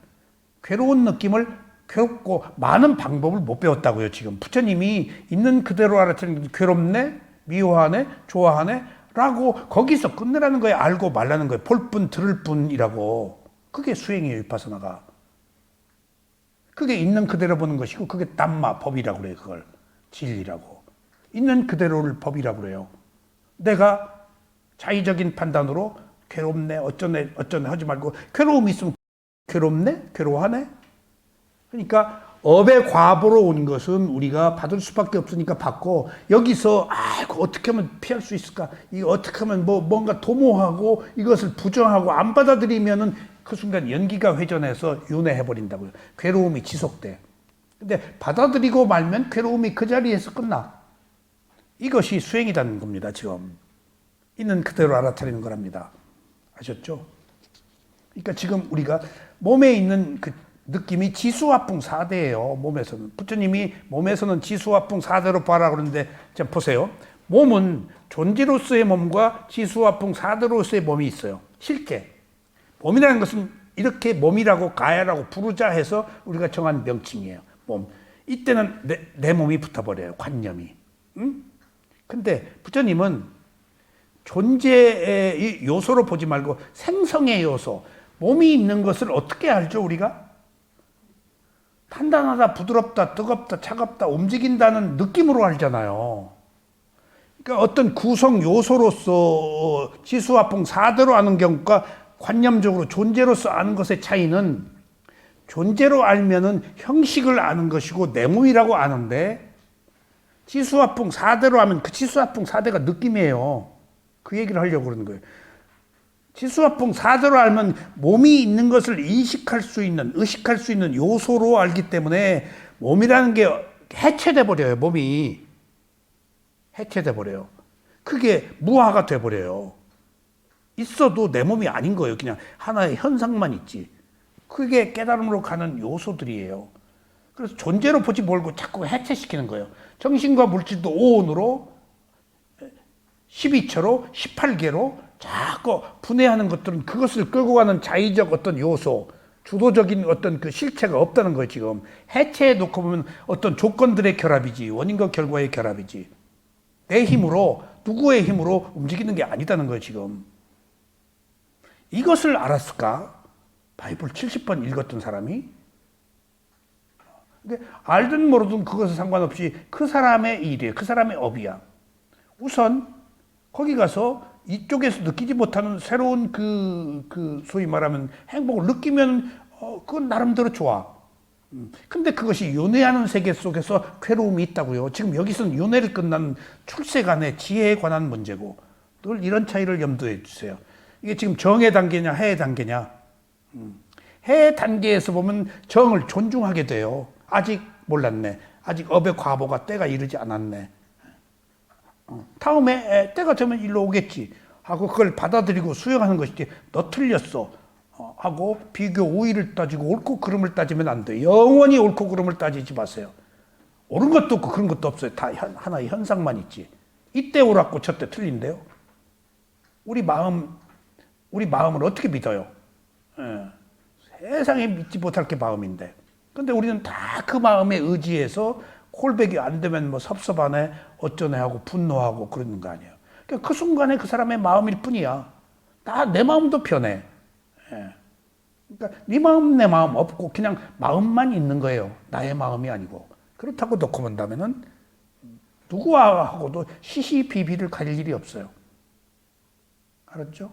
괴로운 느낌을 괴롭고 많은 방법을 못 배웠다고요, 지금. 부처님이 있는 그대로 알아차리는 괴롭네, 미워하네, 좋아하네, 라고 거기서 끝내라는 거예요. 알고 말라는 거예요. 볼 뿐, 들을 뿐이라고. 그게 수행이에요, 위파서나가. 그게 있는 그대로 보는 것이고, 그게 담마, 법이라고 그래요, 그걸. 진리라고. 있는 그대로를 법이라고 그래요. 내가 자의적인 판단으로 괴롭네, 어쩌네 하지 말고, 괴로움이 있으면 괴롭네? 괴로워하네? 그러니까 업의 과보로 온 것은 우리가 받을 수밖에 없으니까 받고, 여기서 어떻게 하면 피할 수 있을까? 이거 어떻게 하면 뭔가 도모하고 이것을 부정하고 안 받아들이면은 그 순간 연기가 회전해서 윤회해 버린다고요. 괴로움이 지속돼. 근데 받아들이고 말면 괴로움이 그 자리에서 끝나. 이것이 수행이라는 겁니다, 지금. 있는 그대로 알아차리는 거랍니다. 아셨죠? 그러니까 지금 우리가 몸에 있는 그 느낌이 지수화풍 4대예요. 몸에서는. 부처님이 몸에서는 지수화풍 4대로 봐라 그러는데 자 보세요. 몸은 존재로서의 몸과 지수화풍 4대로서의 몸이 있어요. 실제. 몸이라는 것은 이렇게 몸이라고 가야라고 부르자 해서 우리가 정한 명칭이에요. 몸. 이때는 내 몸이 붙어버려요. 관념이. 응? 근데 부처님은 존재의 이 요소로 보지 말고 생성의 요소, 몸이 있는 것을 어떻게 알죠, 우리가? 단단하다, 부드럽다, 뜨겁다, 차갑다, 움직인다는 느낌으로 알잖아요. 그러니까 어떤 구성 요소로서 지수화풍 4대로 아는 경우과 관념적으로 존재로서 아는 것의 차이는 존재로 알면은 형식을 아는 것이고 내 몸이라고 아는데 지수화풍 4대로 하면 그 지수화풍 4대가 느낌이에요. 그 얘기를 하려고 그러는 거예요. 지수화풍 4대로 알면 몸이 있는 것을 인식할 수 있는, 의식할 수 있는 요소로 알기 때문에 몸이라는 게 해체돼 버려요. 몸이 해체돼 버려요. 그게 무화가 돼 버려요. 있어도 내 몸이 아닌 거예요. 그냥 하나의 현상만 있지. 그게 깨달음으로 가는 요소들이에요. 그래서 존재로 보지 말고 자꾸 해체시키는 거예요. 정신과 물질도 오온으로 12처로 18개로 자꾸 분해하는 것들은 그것을 끌고 가는 자의적 어떤 요소, 주도적인 어떤 그 실체가 없다는 거예요. 지금 해체해 놓고 보면 어떤 조건들의 결합이지, 원인과 결과의 결합이지, 내 힘으로, 누구의 힘으로 움직이는 게 아니다는 거예요. 지금 이것을 알았을까? 바이블 70번 읽었던 사람이. 근데 알든 모르든 그것은 상관없이 그 사람의 일이에요. 그 사람의 업이야. 우선 거기 가서 이쪽에서 느끼지 못하는 새로운 소위 말하면 행복을 느끼면 그건 나름대로 좋아. 근데 그것이 윤회하는 세계 속에서 괴로움이 있다고요. 지금 여기서는 윤회를 끝난 출세간의 지혜에 관한 문제고, 늘 이런 차이를 염두에 주세요. 이게 지금 정의 단계냐 해의 단계냐. 해의 단계에서 보면 정을 존중하게 돼요. 아직 몰랐네. 아직 업의 과보가 때가 이르지 않았네. 다음에 때가 되면 일로 오겠지 하고 그걸 받아들이고 수용하는 것이지, 너 틀렸어 하고 비교 우위를 따지고 옳고 그름을 따지면 안 돼. 영원히 옳고 그름을 따지지 마세요. 옳은 것도 없고 그런 것도 없어요. 다 하나의 현상만 있지. 이때 옳았고 저때 틀린데요. 우리 마음을 어떻게 믿어요? 세상에 믿지 못할 게 마음인데. 근데 우리는 다 그 마음에 의지해서 콜백이 안 되면 뭐 섭섭하네, 어쩌네 하고 분노하고 그러는 거 아니에요. 그러니까 그 순간에 그 사람의 마음일 뿐이야. 내 마음도 편해. 그러니까 네 마음 내 마음 없고 그냥 마음만 있는 거예요. 나의 마음이 아니고. 그렇다고 놓고 본다면은 누구와 하고도 시시비비를 가릴 일이 없어요. 알았죠?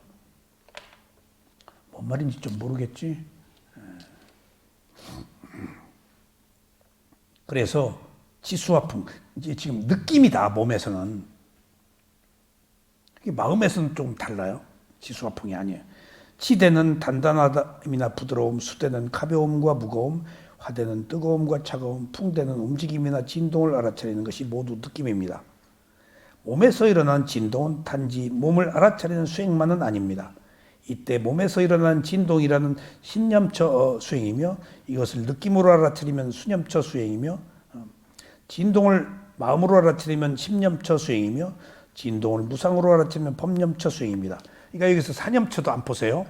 뭔 말인지 좀 모르겠지? 그래서 지수화풍, 이제 지금 느낌이다. 몸에서는. 마음에서는 좀 달라요. 지수화풍이 아니에요. 지대는 단단함이나 부드러움, 수대는 가벼움과 무거움, 화대는 뜨거움과 차가움, 풍대는 움직임이나 진동을 알아차리는 것이 모두 느낌입니다. 몸에서 일어난 진동은 단지 몸을 알아차리는 수행만은 아닙니다. 이때 몸에서 일어나는 진동이라는 신념처 수행이며, 이것을 느낌으로 알아차리면 수념처 수행이며, 진동을 마음으로 알아차리면 심념처 수행이며, 진동을 무상으로 알아차리면 법념처 수행입니다. 그러니까 여기서 사념처도 안 보세요.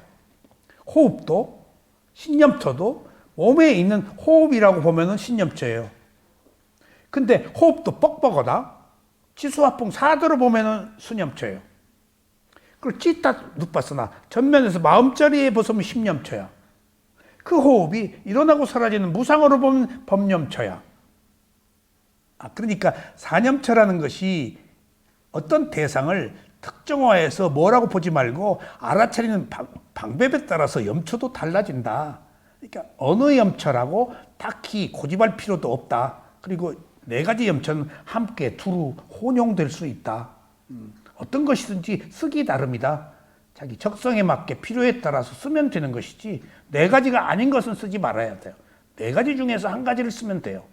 호흡도 신념처도 몸에 있는 호흡이라고 보면은 신념처예요. 근데 호흡도 뻑뻑하다. 지수화풍 4대로 보면은 수념처예요. 그리고 찌따 누빠스나 전면에서 마음자리에 벗으면 심념처야. 그 호흡이 일어나고 사라지는 무상으로 보면 법념처야. 그러니까 사념처라는 것이 어떤 대상을 특정화해서 뭐라고 보지 말고 알아차리는 방법에 따라서 염처도 달라진다. 그러니까 어느 염처라고 딱히 고집할 필요도 없다. 그리고 네 가지 염처는 함께 두루 혼용될 수 있다. 어떤 것이든지 쓰기 나름이다. 자기 적성에 맞게 필요에 따라서 쓰면 되는 것이지, 네 가지가 아닌 것은 쓰지 말아야 돼요. 네 가지 중에서 한 가지를 쓰면 돼요.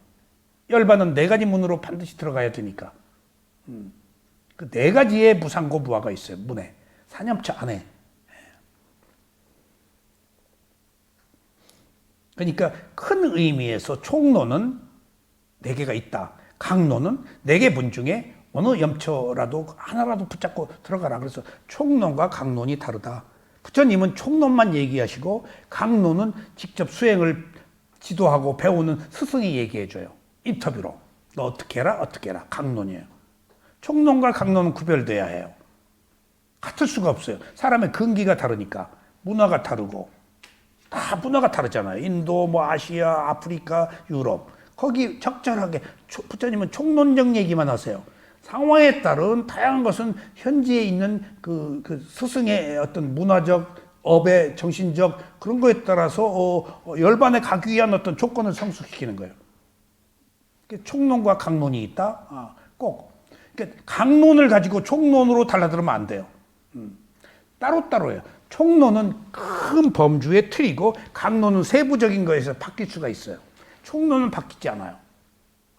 열반은 네 가지 문으로 반드시 들어가야 되니까. 그 네 가지의 무상고 무아가 있어요. 문에. 사념처 안에. 그러니까 큰 의미에서 총론은 네 개가 있다. 강론은 네 개 문 중에 어느 염처라도 하나라도 붙잡고 들어가라. 그래서 총론과 강론이 다르다. 부처님은 총론만 얘기하시고 강론은 직접 수행을 지도하고 배우는 스승이 얘기해줘요. 인터뷰로. 너 어떻게 해라? 어떻게 해라? 강론이에요. 총론과 강론은 구별돼야 해요. 같을 수가 없어요. 사람의 근기가 다르니까. 문화가 다르고. 다 문화가 다르잖아요. 인도, 뭐 아시아, 아프리카, 유럽. 거기 적절하게 부처님은 총론적 얘기만 하세요. 상황에 따른 다양한 것은 현지에 있는 그 스승의 어떤 문화적, 업의 정신적 그런 거에 따라서 열반에 가기 위한 어떤 조건을 성숙시키는 거예요. 총론과 강론이 있다. 꼭. 그러니까 강론을 가지고 총론으로 달라들면 안 돼요. 따로따로예요. 총론은 큰 범주의 틀이고 강론은 세부적인 거에서 바뀔 수가 있어요. 총론은 바뀌지 않아요.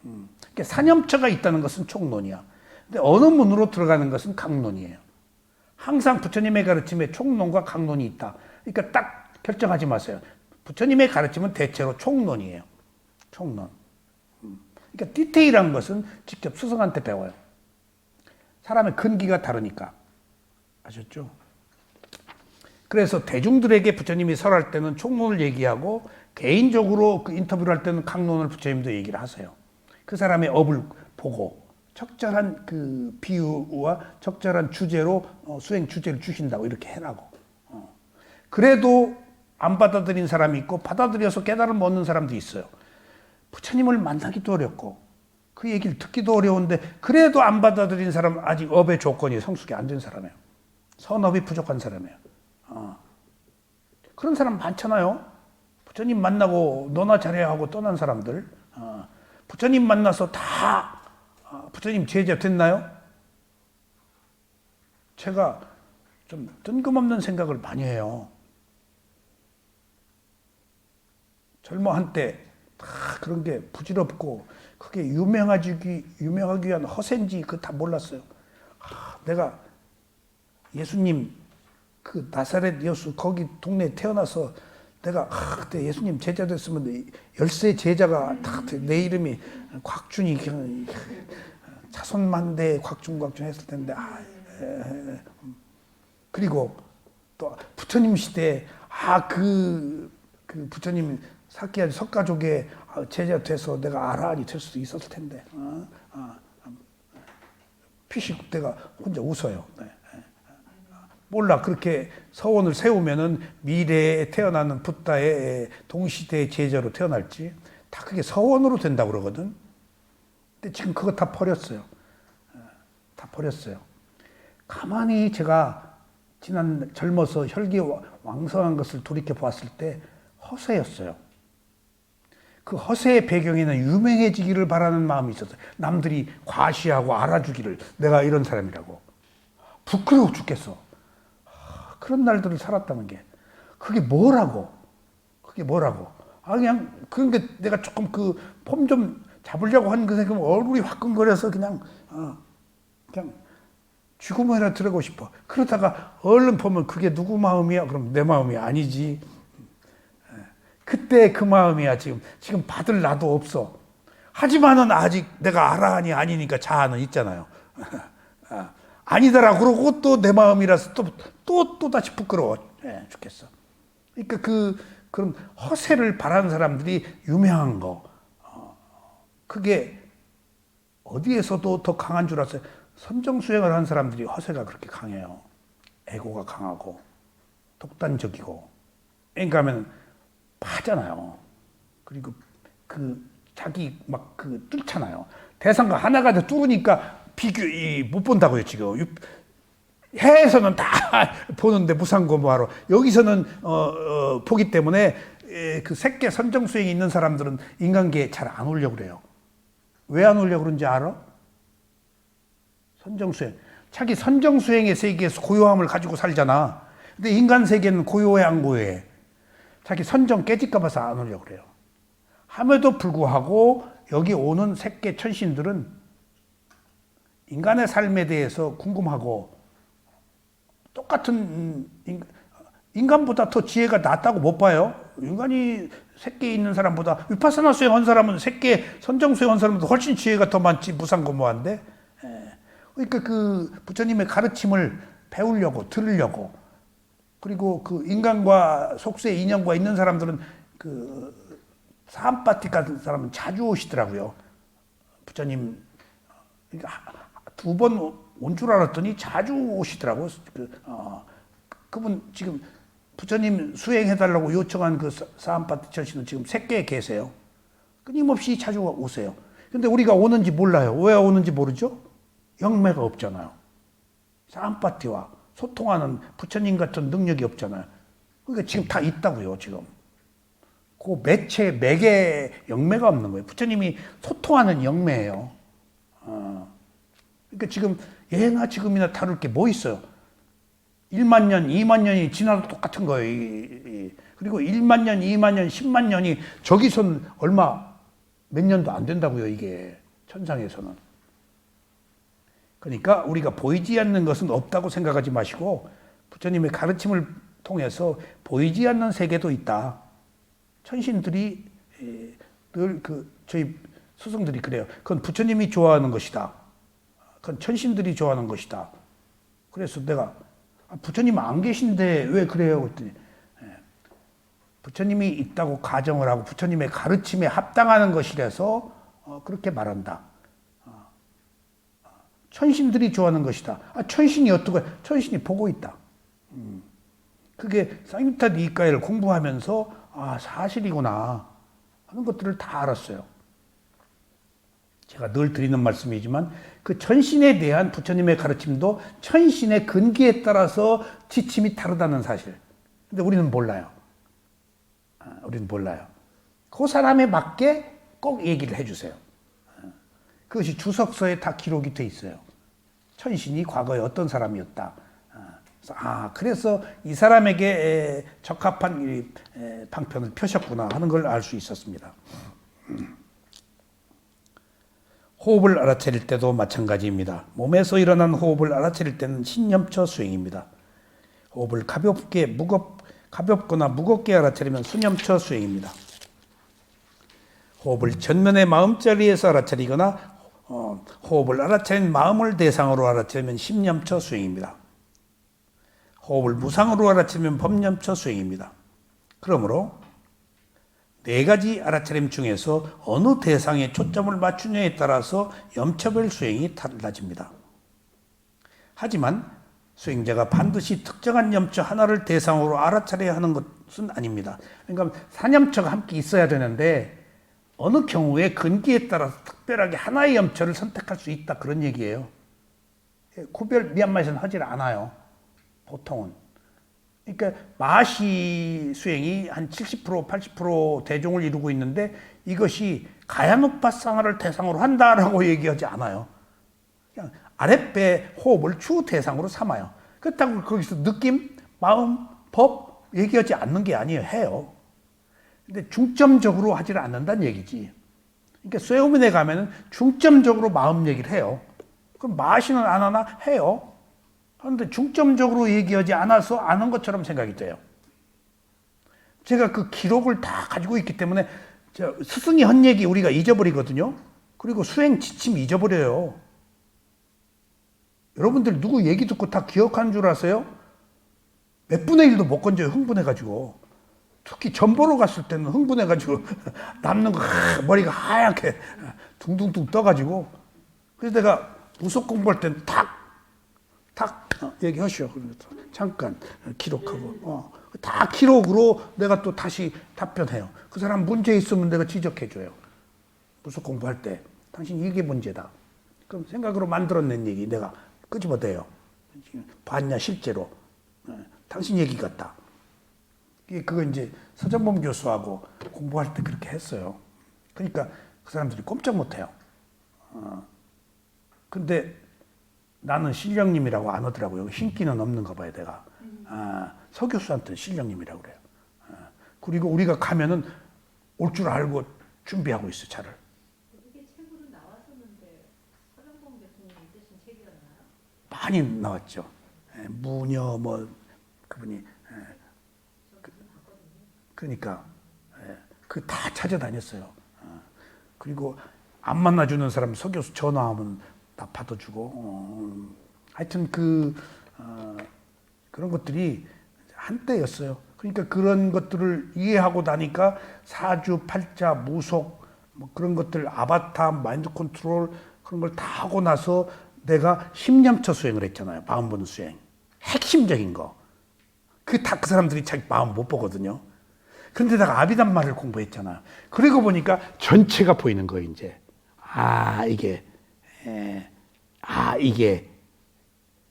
그러니까 산염처가 있다는 것은 총론이야. 근데 어느 문으로 들어가는 것은 강론이에요. 항상 부처님의 가르침에 총론과 강론이 있다. 그러니까 딱 결정하지 마세요. 부처님의 가르침은 대체로 총론이에요. 총론. 그러니까 디테일한 것은 직접 스승한테 배워요. 사람의 근기가 다르니까. 아셨죠? 그래서 대중들에게 부처님이 설할 때는 총론을 얘기하고 개인적으로 그 인터뷰를 할 때는 강론을 부처님도 얘기를 하세요. 그 사람의 업을 보고 적절한 그 비유와 적절한 주제로 수행 주제를 주신다고 이렇게 해라고. 그래도 안 받아들인 사람이 있고 받아들여서 깨달음을 얻는 사람도 있어요. 부처님을 만나기도 어렵고 그 얘기를 듣기도 어려운데 그래도 안 받아들인 사람은 아직 업의 조건이 성숙이 안 된 사람이에요. 선업이 부족한 사람이에요. 그런 사람 많잖아요. 부처님 만나고 너나 잘해야 하고 떠난 사람들. 부처님 만나서 다 부처님 제자 됐나요? 제가 좀 뜬금없는 생각을 많이 해요. 젊어 한때 다 그런 게 부질없고 그게 유명하기 위한 허세인지 그거 다 몰랐어요. 내가 예수님 그 나사렛 여수 거기 동네에 태어나서 내가 그때 예수님 제자 됐으면 10세 제자가 내 이름이 곽준이 자손만대 곽준 했을 텐데 그리고 또 부처님 시대에 그 부처님 사키야지 석가족에 제자 돼서 내가 아라한이 될 수도 있었을 텐데 피식 내가 혼자 웃어요. 몰라 그렇게 서원을 세우면은 미래에 태어나는 붓다의 동시대의 제자로 태어날지 다 그게 서원으로 된다고 그러거든. 근데 지금 그거 다 버렸어요. 다 버렸어요. 가만히 제가 지난 젊어서 혈기 왕성한 것을 돌이켜 보았을 때 허세였어요. 그 허세의 배경에는 유명해지기를 바라는 마음이 있었어요. 남들이 과시하고 알아주기를 내가 이런 사람이라고. 부끄러워 죽겠어. 그런 날들을 살았다는 게 그게 뭐라고? 그냥 그런 게 내가 조금 그 폼 좀 잡으려고 하는 그 생각은 얼굴이 화끈거려서 그냥 쥐구멍이나 들어가고 싶어. 그러다가 얼른 보면 그게 누구 마음이야? 그럼 내 마음이 아니지. 그때 그 마음이야. 지금 받을 나도 없어. 하지만은 아직 내가 아라한이 아니니까 자아는 있잖아요. 아니더라 그러고 또 내 마음이라서 또 다시 부끄러워 죽겠어. 그러니까 그런 허세를 바라는 사람들이 유명한 거 그게 어디에서도 더 강한 줄 알았어요. 선정수행을 하는 사람들이 허세가 그렇게 강해요. 에고가 강하고 독단적이고 그러니까 하면 파잖아요. 그리고 자기 막 뚫잖아요. 대상과 하나가 더 뚫으니까 못 본다고요, 지금. 해에서는 다 보는데 무상고무하러 여기서는 보기 때문에 그 색계 선정수행이 있는 사람들은 인간계에 잘 안 오려고 그래요. 왜 안 오려고 그런지 알아? 선정수행. 자기 선정수행의 세계에서 고요함을 가지고 살잖아. 근데 인간 세계는 고요해 안 고요해? 자기 선정 깨질까 봐서 안 오려고 그래요. 함에도 불구하고 여기 오는 색계 천신들은 인간의 삶에 대해서 궁금하고 똑같은 인간보다 더 지혜가 낫다고 못 봐요. 인간이 색계에 있는 사람보다 위파사나 수행한 사람은 색계 선정 수행한 사람보다 훨씬 지혜가 더 많지 무상고무한데. 그러니까 그 부처님의 가르침을 배우려고 들으려고 그리고 그 인간과 속세의 인연과 있는 사람들은 그 사암바티 같은 사람은 자주 오시더라고요. 부처님 그러니까 두 번 온 줄 알았더니 자주 오시더라고. 그분 지금 부처님 수행해달라고 요청한 그 사암파티 철신은 지금 새끼에 계세요. 끊임없이 자주 오세요. 근데 우리가 오는지 몰라요. 왜 오는지 모르죠? 영매가 없잖아요. 사암파티와 소통하는 부처님 같은 능력이 없잖아요. 그러니까 지금 다 있다고요, 지금. 그 매개 영매가 없는 거예요. 부처님이 소통하는 영매예요. 그러니까 지금 예나 지금이나 다를 게 뭐 있어요? 1만 년, 2만 년이 지나도 똑같은 거예요. 그리고 1만 년, 2만 년, 10만 년이 저기선 몇 년도 안 된다고요, 이게. 천상에서는. 그러니까 우리가 보이지 않는 것은 없다고 생각하지 마시고 부처님의 가르침을 통해서 보이지 않는 세계도 있다. 천신들이 늘 저희 스승들이 그래요. 그건 부처님이 좋아하는 것이다. 그건 천신들이 좋아하는 것이다. 그래서 내가 부처님 안 계신데 왜 그래요? 그랬더니 부처님이 있다고 가정을 하고 부처님의 가르침에 합당하는 것이라서 그렇게 말한다. 천신들이 좋아하는 것이다. 천신이 어떻게? 천신이 보고 있다. 그게 쌍유타 니까이를 공부하면서 사실이구나 하는 것들을 다 알았어요. 제가 늘 드리는 말씀이지만 그 천신에 대한 부처님의 가르침도 천신의 근기에 따라서 지침이 다르다는 사실. 근데 우리는 몰라요. 우리는 몰라요. 그 사람에 맞게 꼭 얘기를 해주세요. 그것이 주석서에 다 기록이 돼 있어요. 천신이 과거에 어떤 사람이었다. 그래서 이 사람에게 적합한 방편을 펴셨구나 하는 걸 알 수 있었습니다. 호흡을 알아차릴 때도 마찬가지입니다. 몸에서 일어난 호흡을 알아차릴 때는 신념처 수행입니다. 호흡을 가볍거나 무겁게 알아차리면 수념처 수행입니다. 호흡을 전면의 마음자리에서 알아차리거나 호흡을 알아차린 마음을 대상으로 알아차리면 심념처 수행입니다. 호흡을 무상으로 알아차리면 법념처 수행입니다. 그러므로 네 가지 알아차림 중에서 어느 대상에 초점을 맞추냐에 따라서 염처별 수행이 달라집니다. 하지만 수행자가 반드시 특정한 염처 하나를 대상으로 알아차려야 하는 것은 아닙니다. 그러니까 사념처가 함께 있어야 되는데 어느 경우에 근기에 따라서 특별하게 하나의 염처를 선택할 수 있다 그런 얘기예요. 구별 미얀마에서는 하질 않아요. 보통은. 그러니까 마하시 수행이 한 70%, 80% 대종을 이루고 있는데 이것이 가야누파상을 대상으로 한다라고 얘기하지 않아요. 그냥 아랫배 호흡을 주 대상으로 삼아요. 그렇다고 거기서 느낌, 마음, 법 얘기하지 않는 게 아니에요. 해요. 근데 중점적으로 하지를 않는다는 얘기지. 그러니까 쇠우민에 가면은 중점적으로 마음 얘기를 해요. 그럼 마하시는 안 하나? 해요. 그런데 중점적으로 얘기하지 않아서 아는 것처럼 생각이 돼요. 제가 그 기록을 다 가지고 있기 때문에 스승이 한 얘기 우리가 잊어버리거든요. 그리고 수행 지침 잊어버려요. 여러분들 누구 얘기 듣고 다 기억하는 줄 아세요? 몇 분의 1도 못 건져요. 흥분해가지고. 특히 전 보러 갔을 때는 흥분해가지고 남는 거 머리가 하얗게 둥둥둥 떠가지고 그래서 내가 무속 공부할 때는 탁 얘기하시오. 잠깐 기록하고 다 기록으로 내가 또 다시 답변해요. 그 사람 문제 있으면 내가 지적해줘요. 무속 공부할 때 당신 이게 문제다. 그럼 생각으로 만들어낸 얘기 내가 끄집어대요. 봤냐 실제로. 당신 얘기 같다. 그거 이제 서정범 교수하고 공부할 때 그렇게 했어요. 그러니까 그 사람들이 꼼짝 못해요. 근데 나는 신령님이라고 안 하더라고요. 신기는 없는가 봐요, 내가. 서 교수한테는 신령님이라고 그래요. 그리고 우리가 가면은 올 줄 알고 준비하고 있어, 차를. 이게 책으로 나왔었는데 서정봉 교수님이 쓰신 책이었나요? 많이 나왔죠. 무녀 그분이. 그러니까 그 다 찾아다녔어요. 그리고 안 만나주는 사람 서 교수 전화하면 다 받아주고. 하여튼 그런 것들이 한때였어요. 그러니까 그런 것들을 이해하고 나니까 사주, 팔자, 무속 그런 것들 아바타, 마인드 컨트롤 그런 걸 다 하고 나서 내가 10년차 수행을 했잖아요. 마음 보는 수행. 핵심적인 거. 그 사람들이 자기 마음 못 보거든요. 그런데 내가 아비담마를 공부했잖아요. 그리고 보니까 전체가 보이는 거예요, 이제. 이게.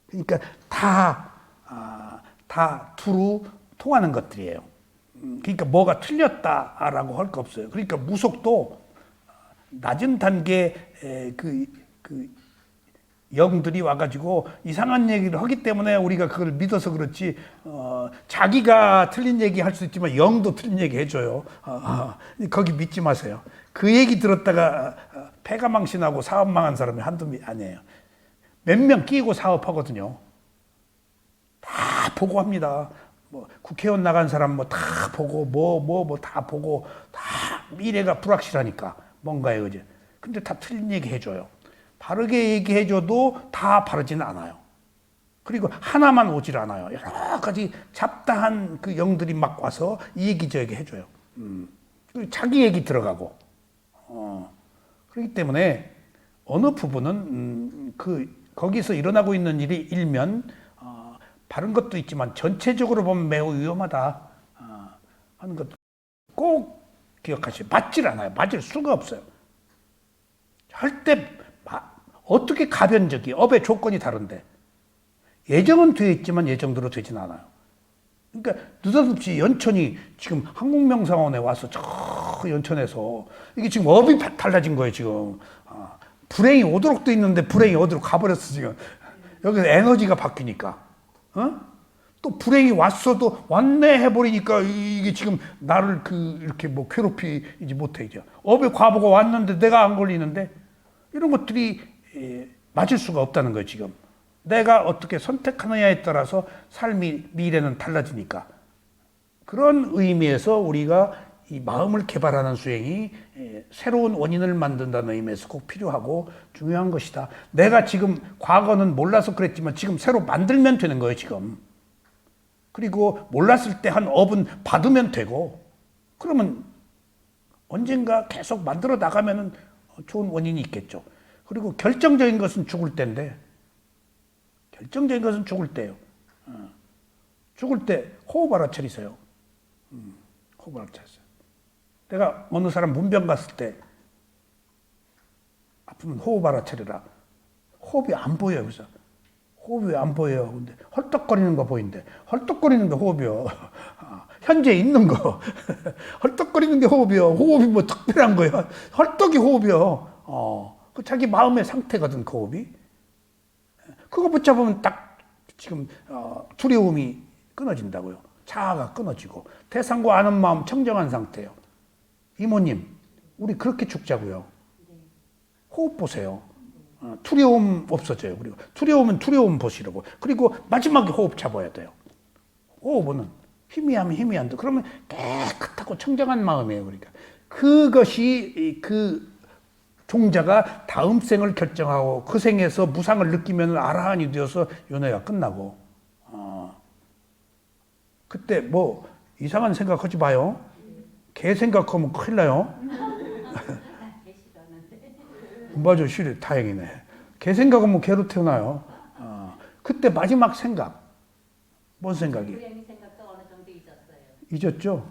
그러니까 다 두루 통하는 것들이에요. 그러니까 뭐가 틀렸다라고 할 거 없어요. 그러니까 무속도 낮은 단계 그 영들이 와가지고 이상한 얘기를 하기 때문에 우리가 그걸 믿어서 그렇지, 자기가 틀린 얘기 할 수 있지만 영도 틀린 얘기 해줘요. 거기 믿지 마세요. 그 얘기 들었다가 패가 망신하고 사업 망한 사람이 한두 아니에요. 몇 명 끼고 사업하거든요. 다 보고합니다. 뭐 국회의원 나간 사람 뭐 다 보고 뭐 다 보고 다 미래가 불확실하니까 뭔가에 그지. 근데 다 틀린 얘기 해줘요. 바르게 얘기해줘도 다 바르지는 않아요. 그리고 하나만 오질 않아요. 여러 가지 잡다한 그 영들이 막 와서 이 얘기 저 얘기 해줘요. 그리고 자기 얘기 들어가고. 그렇기 때문에 어느 부분은 거기서 일어나고 있는 일이 일면 바른 것도 있지만 전체적으로 보면 매우 위험하다 하는 것도 꼭 기억하시죠. 맞질 않아요. 맞을 수가 없어요. 절대 어떻게 가변적이 업의 조건이 다른데 예정은 되어 있지만 예정대로 되진 않아요. 그러니까 느닷없이 연천이 지금 한국명상원에 와서 저 연천에서 이게 지금 업이 달라진 거예요. 지금 불행이 오도록 돼 있는데 불행이 어디로 가버렸어 지금. 여기서 에너지가 바뀌니까. 또 불행이 왔어도 왔네 해버리니까 이게 지금 나를 이렇게 뭐 괴롭히지 못해 이제. 업의 과보가 왔는데 내가 안 걸리는데 이런 것들이 맞을 수가 없다는 거예요 지금. 내가 어떻게 선택하느냐에 따라서 삶이 미래는 달라지니까. 그런 의미에서 우리가 이 마음을 개발하는 수행이 새로운 원인을 만든다는 의미에서 꼭 필요하고 중요한 것이다. 내가 지금 과거는 몰라서 그랬지만 지금 새로 만들면 되는 거예요 지금. 그리고 몰랐을 때 한 업은 받으면 되고, 그러면 언젠가 계속 만들어 나가면 좋은 원인이 있겠죠. 그리고 결정적인 것은 죽을 때인데, 결정적인 것은 죽을 때예요. 죽을 때 호흡 알아차리세요. 호흡 알아차리세요. 내가 어느 사람 문병 갔을 때 아프면 호흡 알아차리라. 호흡이 안 보여요. 그래서 호흡이 왜 안 보여요? 근데 헐떡거리는 거 보이는데 헐떡거리는 게 호흡이요. 현재 있는 거 헐떡거리는 게 호흡이요. 호흡이 뭐 특별한 거예요. 헐떡이 호흡이요. 그 자기 마음의 상태거든 그 호흡이. 그거 붙잡으면 딱 지금 두려움이 끊어진다고요. 자아가 끊어지고 대상과 아는 마음 청정한 상태예요. 이모님, 우리 그렇게 죽자고요. 호흡 보세요. 두려움 없어져요. 그리고 두려움은 두려움 보시라고. 그리고 마지막에 호흡 잡아야 돼요. 호흡은 희미하면 희미한데 그러면 깨끗하고 청정한 마음이에요. 그러니까 그것이 그 종자가 다음 생을 결정하고 그 생에서 무상을 느끼면 아라한이 되어서 연애가 끝나고. 그때 뭐 이상한 생각하지 마요. 개 생각하면 큰일 나요. 맞아, 싫어. 다행이네. 개 생각하면 개로 태어나요. 그때 마지막 생각. 뭔 생각이에요? 고양이 생각도 어느 정도 잊었어요. 잊었죠?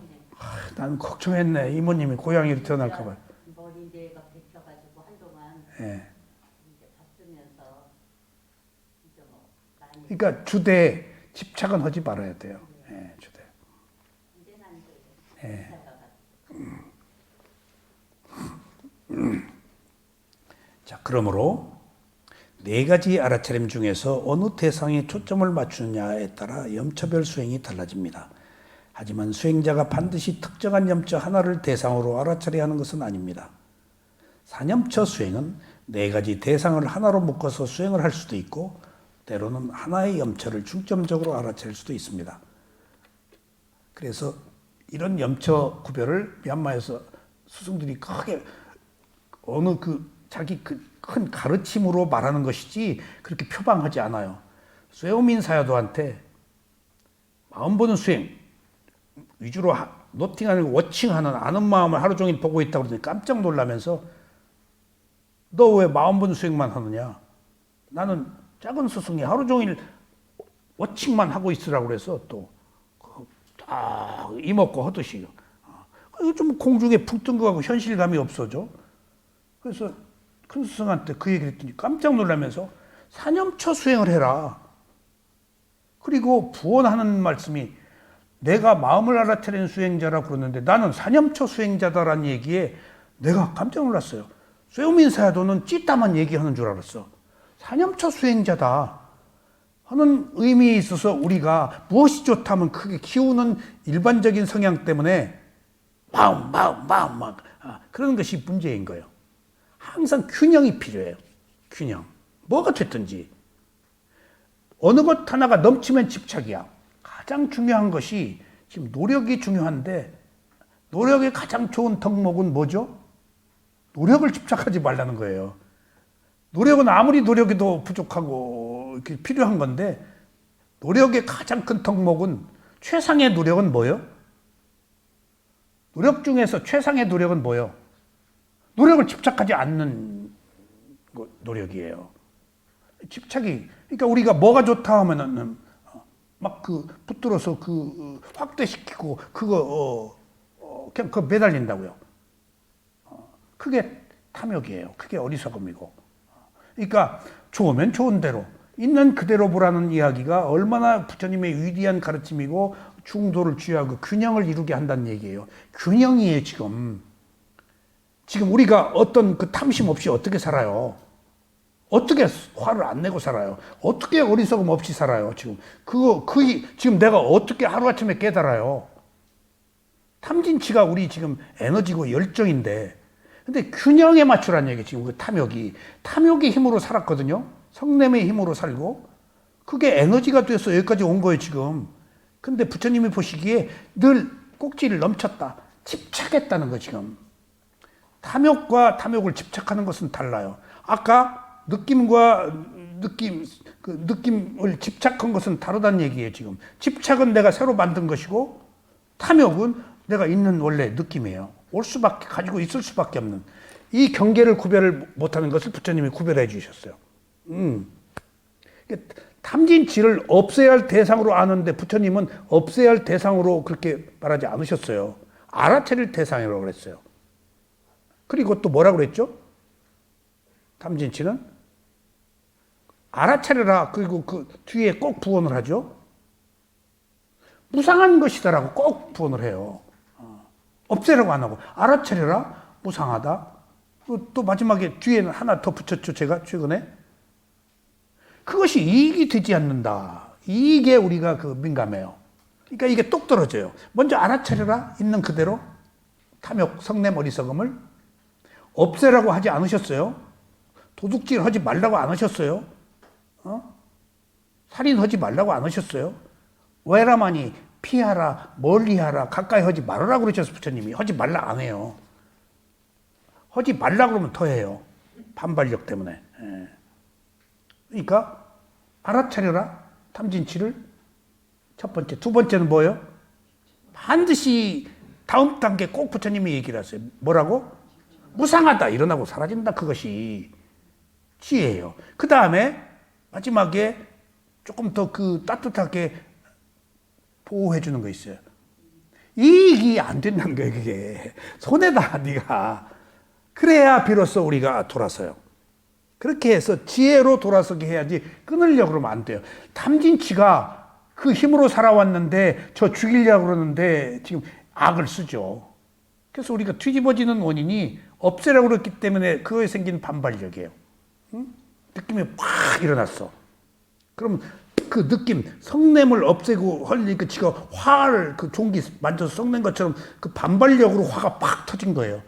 나는 걱정했네. 이모님이 고양이로 태어날까봐. 머리 이제가 뱉혀가지고 한동안 예. 이제 바쁘면서 이제 뭐 많이. 그러니까 주대에 집착은 하지 말아야 돼요. 예, 주대. 이제는 안 돼요. 예. 자, 그러므로 네 가지 알아차림 중에서 어느 대상에 초점을 맞추느냐에 따라 염처별 수행이 달라집니다. 하지만 수행자가 반드시 특정한 염처 하나를 대상으로 알아차려야 하는 것은 아닙니다. 사념처 수행은 네 가지 대상을 하나로 묶어서 수행을 할 수도 있고 때로는 하나의 염처를 중점적으로 알아차릴 수도 있습니다. 그래서 이런 염처 구별을 미얀마에서 스승들이 크게 어느 자기 큰 가르침으로 말하는 것이지 그렇게 표방하지 않아요. 쇠오민 사야도한테 마음 보는 수행 위주로 노팅하는 워칭하는 아는 마음을 하루 종일 보고 있다고 그러더니 깜짝 놀라면서 너 왜 마음 보는 수행만 하느냐? 나는 작은 스승이 하루 종일 워칭만 하고 있으라고 그래서 또 이먹고 하듯이 좀 공중에 푹 뜬 거 같고 현실감이 없어져. 그래서 큰 스승한테 그 얘기를 했더니 깜짝 놀라면서 사념처 수행을 해라. 그리고 부원하는 말씀이 내가 마음을 알아차리는 수행자라고 그러는데 나는 사념처 수행자다라는 얘기에 내가 깜짝 놀랐어요. 쇠우민 사야도는 찌따만 얘기하는 줄 알았어. 사념처 수행자다 하는 의미에 있어서 우리가 무엇이 좋다면 크게 키우는 일반적인 성향 때문에 마음 그러는 것이 문제인 거예요. 항상 균형이 필요해요. 균형. 뭐가 됐든지 어느 것 하나가 넘치면 집착이야. 가장 중요한 것이 지금 노력이 중요한데 노력의 가장 좋은 덕목은 뭐죠? 노력을 집착하지 말라는 거예요. 노력은 아무리 노력해도 부족하고 이렇게 필요한 건데 노력의 가장 큰 덕목은 최상의 노력은 뭐예요? 노력 중에서 최상의 노력은 뭐예요? 노력을 집착하지 않는 노력이에요. 집착이 그러니까 우리가 뭐가 좋다 하면은 막 붙들어서 확대시키고 그거 그냥 그거 매달린다고요. 그게 탐욕이에요. 그게 어리석음이고. 그러니까 좋으면 좋은 대로 있는 그대로 보라는 이야기가 얼마나 부처님의 위대한 가르침이고 중도를 주의하고 균형을 이루게 한다는 얘기예요. 균형이에요. 지금 우리가 어떤 그 탐심 없이 어떻게 살아요? 어떻게 화를 안 내고 살아요? 어떻게 어리석음 없이 살아요? 지금 내가 어떻게 하루아침에 깨달아요? 탐진치가 우리 지금 에너지고 열정인데, 근데 균형에 맞추라는 얘기 지금 그 탐욕의 힘으로 살았거든요. 성냄의 힘으로 살고, 그게 에너지가 돼서 여기까지 온 거예요, 지금. 근데 부처님이 보시기에 늘 꼭지를 넘쳤다. 집착했다는 거, 지금. 탐욕과 탐욕을 집착하는 것은 달라요. 아까 느낌을 집착한 것은 다르다는 얘기예요, 지금. 집착은 내가 새로 만든 것이고, 탐욕은 내가 있는 원래 느낌이에요. 가지고 있을 수밖에 없는. 이 경계를 구별을 못하는 것을 부처님이 구별해 주셨어요. 탐진치를 없애야 할 대상으로 아는데 부처님은 없애야 할 대상으로 그렇게 말하지 않으셨어요. 알아차릴 대상이라고 그랬어요. 그리고 또 뭐라고 그랬죠? 탐진치는 알아차려라. 그리고 그 뒤에 꼭 부언을 하죠. 무상한 것이다라고 꼭 부언을 해요. 없애라고 안 하고 알아차려라. 무상하다. 또 마지막에 뒤에는 하나 더 붙였죠. 제가 최근에. 그것이 이익이 되지 않는다. 이익에 우리가 민감해요. 그러니까 이게 똑 떨어져요. 먼저 알아차려라. 있는 그대로. 탐욕, 성냄, 어리석음을 없애라고 하지 않으셨어요. 도둑질 하지 말라고 안 하셨어요. 살인하지 말라고 안 하셨어요. 왜라마니 피하라, 멀리하라, 가까이 하지 말으라고 그러셨어요. 부처님이. 하지 말라 안 해요. 하지 말라 그러면 더 해요. 반발력 때문에. 그러니까 알아차려라. 탐진치를 첫 번째. 두 번째는 뭐예요? 반드시 다음 단계 꼭 부처님이 얘기를 하세요. 뭐라고? 무상하다. 일어나고 사라진다. 그것이 지혜예요. 그 다음에 마지막에 조금 더 따뜻하게 보호해 주는 거 있어요. 이익이 안 된다는 거예요. 그게 손해다. 네가. 그래야 비로소 우리가 돌아서요. 그렇게 해서 지혜로 돌아서게 해야지 끊으려고 그러면 안 돼요. 탐진치가 그 힘으로 살아왔는데 저 죽이려고 그러는데 지금 악을 쓰죠. 그래서 우리가 뒤집어지는 원인이 없애라고 그랬기 때문에 그거에 생긴 반발력이에요. 느낌이 확 일어났어. 그럼 그 느낌, 성냄을 없애고 하려니까 지가 화를 종기 만져서 썩낸 것처럼 그 반발력으로 화가 팍 터진 거예요.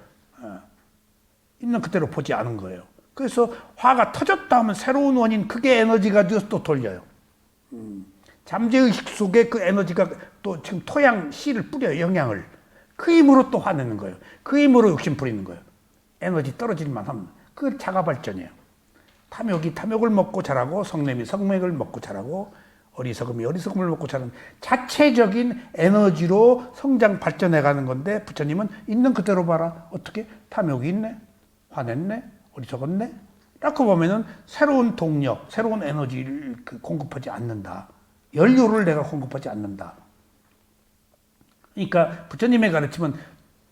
있는 그대로 보지 않은 거예요. 그래서 화가 터졌다 하면 새로운 원인, 그게 에너지가 되어서 또 돌려요. 잠재의식 속에 그 에너지가 또 지금 토양, 씨를 뿌려요. 영향을. 그 힘으로 또 화내는 거예요. 그 힘으로 욕심 부리는 거예요. 에너지 떨어질만 하면. 그게 자가발전이에요. 탐욕이 탐욕을 먹고 자라고, 성냄이 성맥을 먹고 자라고, 어리석음이 어리석음을 먹고 자라는 자체적인 에너지로 성장 발전해 가는 건데, 부처님은 있는 그대로 봐라. 어떻게? 탐욕이 있네? 화냈네? 어리석었네? 딱 보면은 새로운 동력, 새로운 에너지를 공급하지 않는다. 연료를 내가 공급하지 않는다. 그러니까 부처님의 가르침은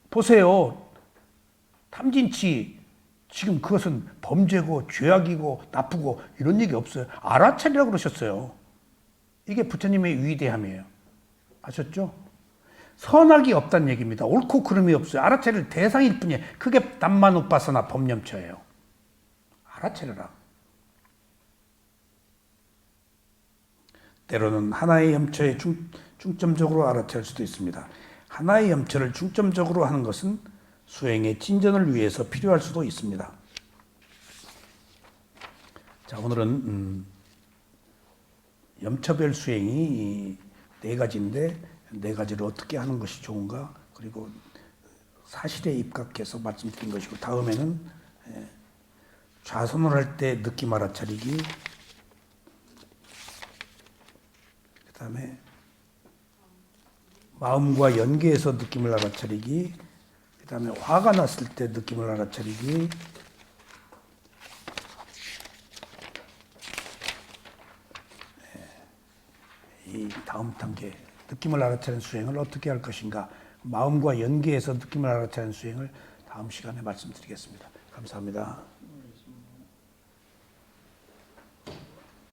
보세요. 탐진치 지금 그것은 범죄고 죄악이고 나쁘고 이런 얘기 없어요. 알아차리라고 그러셨어요. 이게 부처님의 위대함이에요. 아셨죠? 선악이 없다는 얘기입니다. 옳고 그름이 없어요. 알아차릴 대상일 뿐이에요. 그게 담마누빠사나 법념처예요. 알아차려라. 때로는 하나의 염처에 중점적으로 알아차릴 수도 있습니다. 하나의 염처를 중점적으로 하는 것은 수행의 진전을 위해서 필요할 수도 있습니다. 자, 오늘은 염처별 수행이 네 가지인데 네 가지를 어떻게 하는 것이 좋은가, 그리고 사실에 입각해서 말씀드린 것이고, 다음에는 좌선을 할 때 느낌 알아차리기, 그 다음에 마음과 연계해서 느낌을 알아차리기, 그 다음에 화가 났을 때 느낌을 알아차리기, 이 다음 단계 느낌을 알아차리는 수행을 어떻게 할 것인가, 마음과 연계해서 느낌을 알아차리는 수행을 다음 시간에 말씀드리겠습니다. 감사합니다.